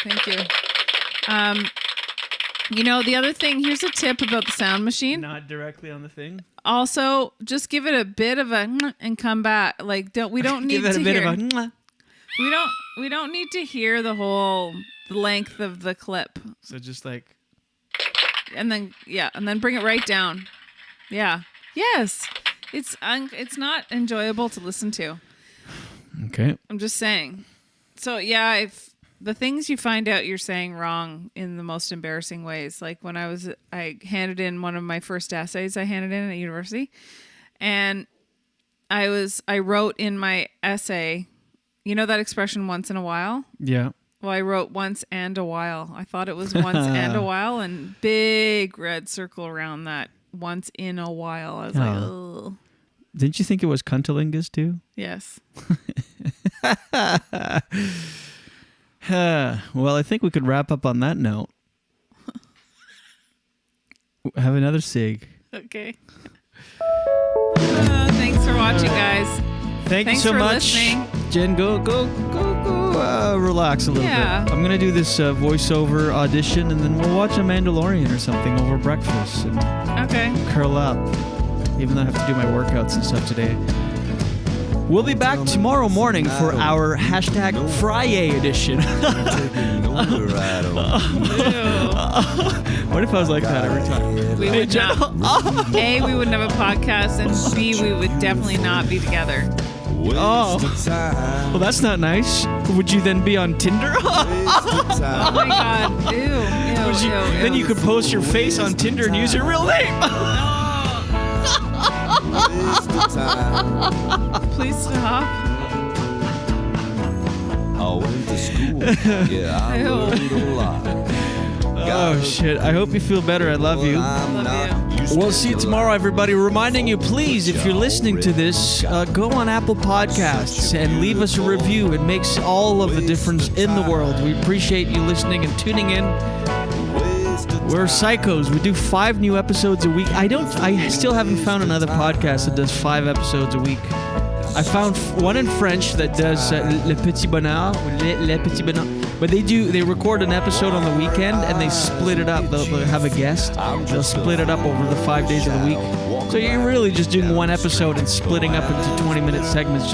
Thank you. The other thing, here's a tip about the sound machine. Not directly on the thing. Also, just give it a bit of a and come back. Like we don't need give it to a bit hear. of a We don't need to hear the whole length of the clip. So just like, and then bring it right down. Yeah. Yes. It's not enjoyable to listen to. Okay. I'm just saying. So yeah, if the things you find out you're saying wrong in the most embarrassing ways, like when I handed in one of my first essays I handed in at university, and I wrote in my essay, you know that expression once in a while? Yeah. Well, I wrote once and a while. I thought it was once and a while, and big red circle around that once in a while. I was like, ugh. Didn't you think it was cuntilingus too? Yes. Well, I think we could wrap up on that note. Have another cig. Okay. Thanks for watching, guys. Thank you Thanks so for much. listening. Jen, go, relax a little Yeah. bit. I'm going to do this voiceover audition, and then we'll watch a Mandalorian or something over breakfast and Okay. curl up, even though I have to do my workouts and stuff today. We'll be back tomorrow morning for our hashtag Friday edition. What if I was like that every time? We would not. A, we wouldn't have a podcast, and B, we would definitely not be together. Oh, well, that's not nice. Would you then be on Tinder? Oh my God! Ew! Then you could post your face on Tinder and use your real name. Please stop. I went to school. Yeah, I learned a lot. Oh shit! I hope you feel better. I love you. We'll see you tomorrow, everybody. Reminding you, please, if you're listening to this, go on Apple Podcasts and leave us a review. It makes all of the difference in the world. We appreciate you listening and tuning in. We're psychos. We do 5 new episodes a week. I still haven't found another podcast that does 5 episodes a week. I found one in French that does Le Petit Bonheur, Le Petit Bonheur. But they record an episode on the weekend and they split it up. They'll have a guest. They'll split it up over the 5 days of the week. So you're really just doing one episode and splitting up into 20-minute segments.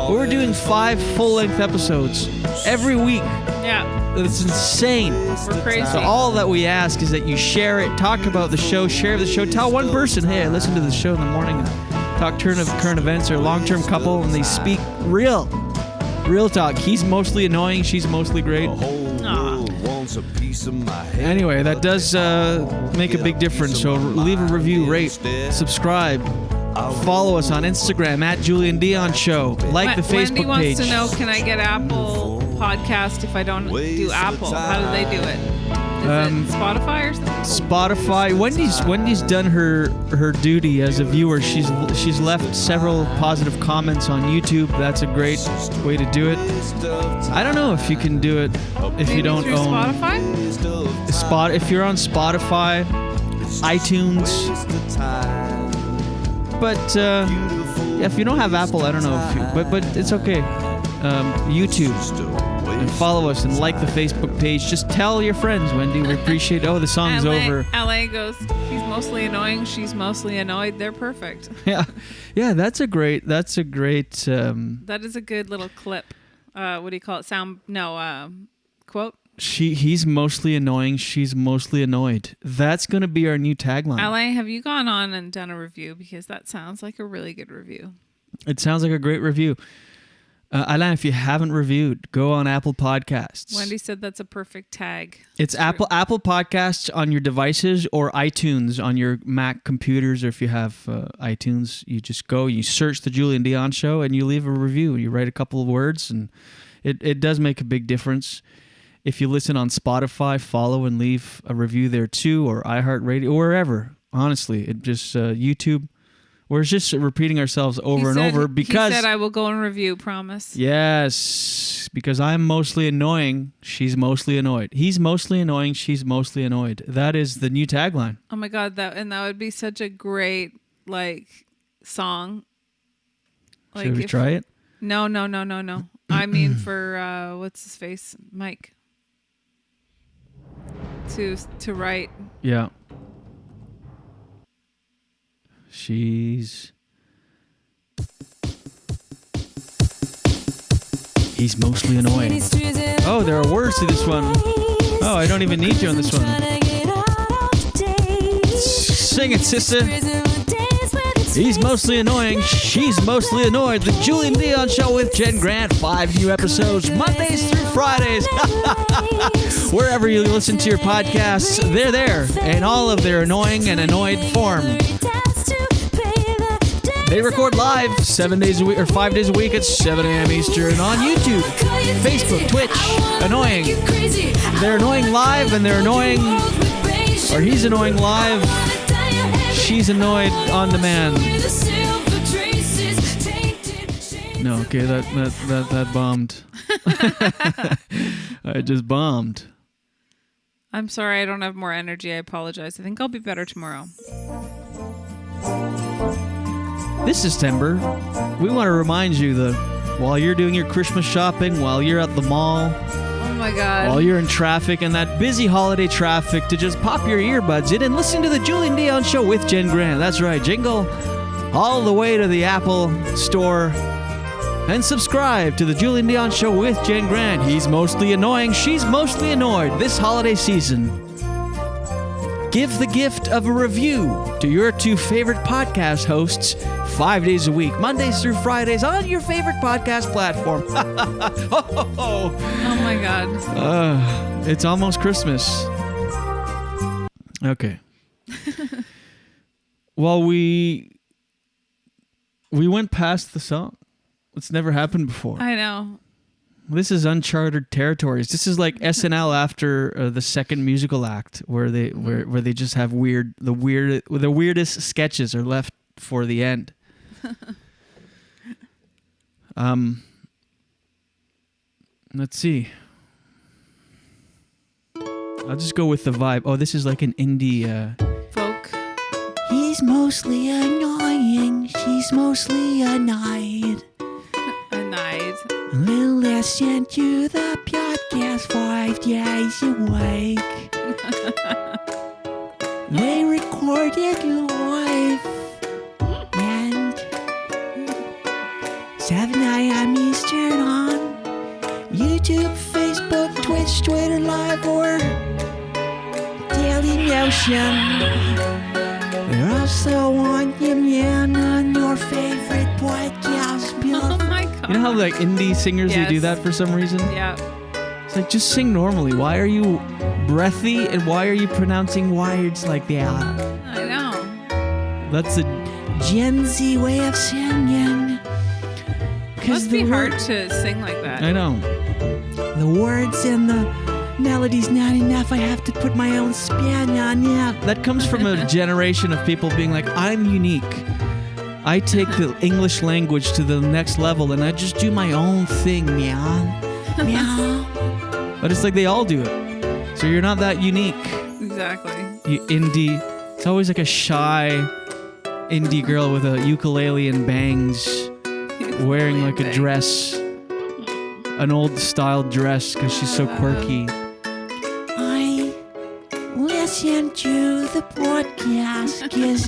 We're doing 5 full-length episodes every week. Yeah. It's insane. We're crazy. So all that we ask is that you share it, talk about the show, share the show, tell one person, hey, I listened to the show in the morning, and talk current events, or a long-term couple, and they speak real talk. He's mostly annoying, she's mostly great. Anyway, that does make a big difference. So leave a review, rate, subscribe, follow us on Instagram at Julien Dionne Show. Like the Facebook Wendy wants page. to know, can I get Apple Podcast if I don't do Apple? How do they do it? Is it Spotify or something? Spotify. Wendy's done her duty as a viewer. She's left several positive comments on YouTube. That's a great way to do it. I don't know if you can do it if you don't own Spotify. If you're on Spotify, iTunes, but if you don't have Apple, I don't know if you. But it's okay. YouTube. And follow us and like the Facebook page. Just tell your friends, Wendy. We appreciate. Oh, the song's over. LA goes, he's mostly annoying, she's mostly annoyed. They're perfect. Yeah, that's a great. That is a good little clip. What do you call it? Quote. He's mostly annoying, she's mostly annoyed. That's gonna be our new tagline. LA, have you gone on and done a review? Because that sounds like a really good review. It sounds like a great review. Alain, if you haven't reviewed, go on Apple Podcasts. Wendy said that's a perfect tag. It's Apple Podcasts on your devices, or iTunes on your Mac computers, or if you have iTunes, you just go, you search The Julien Dionne Show, and you leave a review. You write a couple of words, and it does make a big difference. If you listen on Spotify, follow and leave a review there too, or iHeartRadio, or wherever. Honestly, it just YouTube. We're just repeating ourselves over and over because... He said I will go and review, promise. Yes, because I'm mostly annoying, she's mostly annoyed. He's mostly annoying, she's mostly annoyed. That is the new tagline. Oh my God, that would be such a great, song. Should we try it? No. I mean for, what's his face? Mike. To write. Yeah. He's mostly annoying. Oh, there are words to this one. Oh, I don't even need you on this one. Sing it, sister. He's mostly annoying. She's mostly annoyed. The Julien Dionne Show with Jen Grant. 5 new episodes, Mondays through Fridays. Wherever you listen to your podcasts, they're there in all of their annoying and annoyed form. They record live 7 days a week or 5 days a week at 7 a.m. Eastern on YouTube, Facebook, Twitch. Annoying. They're annoying live, and they're annoying, or he's annoying live. She's annoyed on demand. No, okay, that bombed. I just bombed. I'm sorry, I don't have more energy. I apologize. I think I'll be better tomorrow. this December, we want to remind you that while you're doing your Christmas shopping, while you're at the mall, Oh my God. while you're in traffic and that busy holiday traffic, to just pop your earbuds in and listen to the Julien Dionne Show with Jen Grant. That's right, jingle all the way to the Apple Store and subscribe to the Julien Dionne Show with Jen Grant. He's mostly annoying, she's mostly annoyed this holiday season. Give the gift of a review to your two favorite podcast hosts 5 days a week, Mondays through Fridays, on your favorite podcast platform. Oh my God. It's almost Christmas. Okay. Well, we went past the song. It's never happened before. I know. This is uncharted territories. This is like SNL after the second musical act, where they just have the weirdest sketches are left for the end. Let's see. I'll just go with the vibe. Oh, this is like an indie folk. He's mostly annoying. She's mostly annoyed. Annoyed. We'll listen to the podcast 5 days a week. They record it live. And 7 a.m. Eastern on YouTube, Facebook, Twitch, Twitter Live, or Daily Notion. They're also on demand on your favorite podcast. Oh my God. You know how like indie singers they do Yes. that for some reason? Yeah. It's like, just sing normally. Why are you breathy and why are you pronouncing words like that? I know. That's a Gen Z way of singing. Must be hard to sing like that. I know. The words and the melody's not enough. I have to put my own spin on it. That comes from a generation of people being like, I'm unique. I take the English language to the next level and I just do my own thing, meow. Meow. But it's like they all do it. So you're not that unique. Exactly. You indie. It's always like a shy indie girl with a ukulele and bangs wearing like a dress. An old style dress because she's so quirky. I listen to the podcast because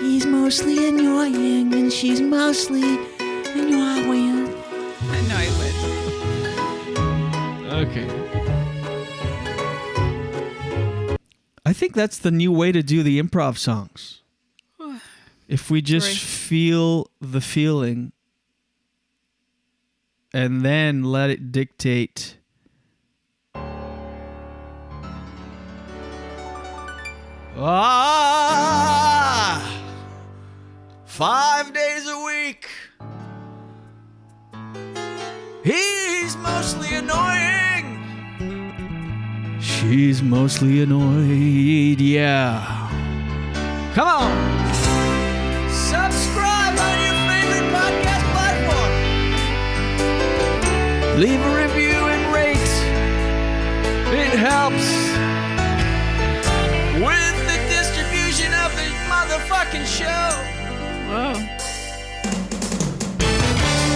he's mostly annoying and she's mostly annoying. Annoyed. Okay. I think that's the new way to do the improv songs. If we just feel the feeling and then let it dictate. Ah! 5 days a week. He's mostly annoying. She's mostly annoyed, yeah. Come on. Subscribe on your favorite podcast platform. Leave a review and rate. It helps with the distribution of the motherfucking show. Whoa.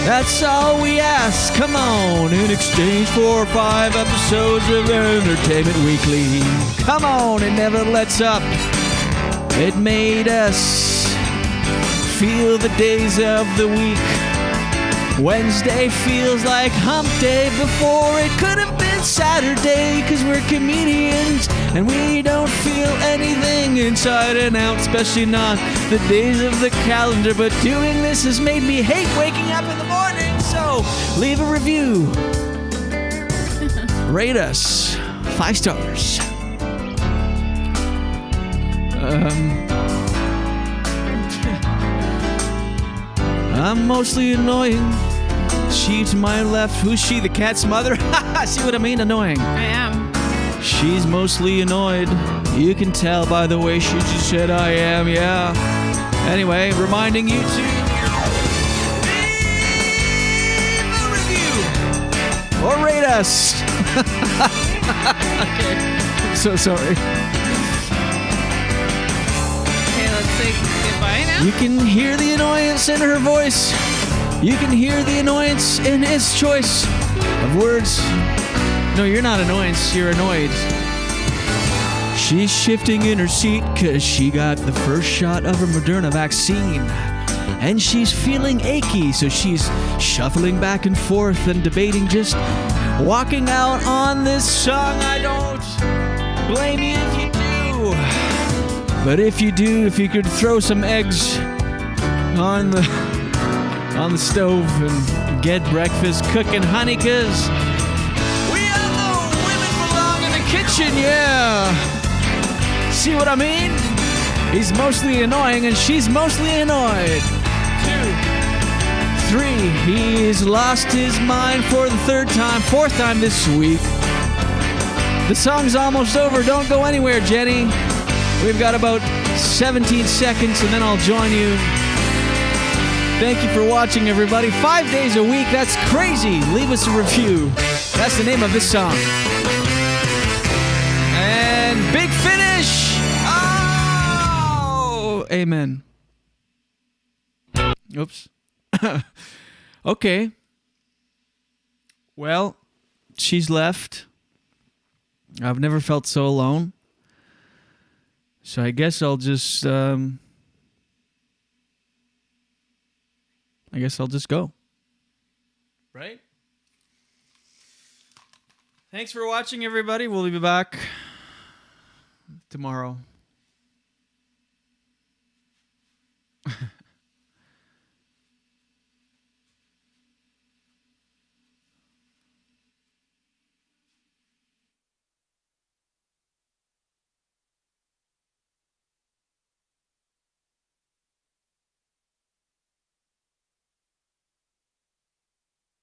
That's all we ask. Come on, in exchange for 5 episodes of Entertainment Weekly. Come on, it never lets up. It made us feel the days of the week. Wednesday feels like hump day before it could have been Saturday, 'cause we're comedians and we don't feel anything inside and out, especially not the days of the calendar. But doing this has made me hate waking up in the morning, so leave a review. Rate us 5 stars. I'm mostly annoying. She to my left. Who's she? The cat's mother? See what I mean? Annoying. I am. She's mostly annoyed. You can tell by the way she just said I am, yeah. Anyway, reminding you to leave a review or rate us. Okay. I'm so sorry. Okay, let's say goodbye now? You can hear the annoyance in her voice. You can hear the annoyance in his choice of words. No, you're not annoyance. You're annoyed. She's shifting in her seat because she got the first shot of her Moderna vaccine. And she's feeling achy, so she's shuffling back and forth and debating just walking out on this song. I don't blame you if you do. But if you do, if you could throw some eggs on the stove and get breakfast cooking, honey, because we all know women belong in the kitchen, yeah. See what I mean? He's mostly annoying and she's mostly annoyed. 2, 3, he's lost his mind for the third time, fourth time this week. The song's almost over. Don't go anywhere, Jenny. We've got about 17 seconds and then I'll join you. Thank you for watching, everybody. 5 days a week. That's crazy. Leave us a review. That's the name of this song. And big finish. Oh, amen. Oops. Okay. Well, she's left. I've never felt so alone. So I guess I'll just go. Right? Thanks for watching, everybody. We'll be back tomorrow.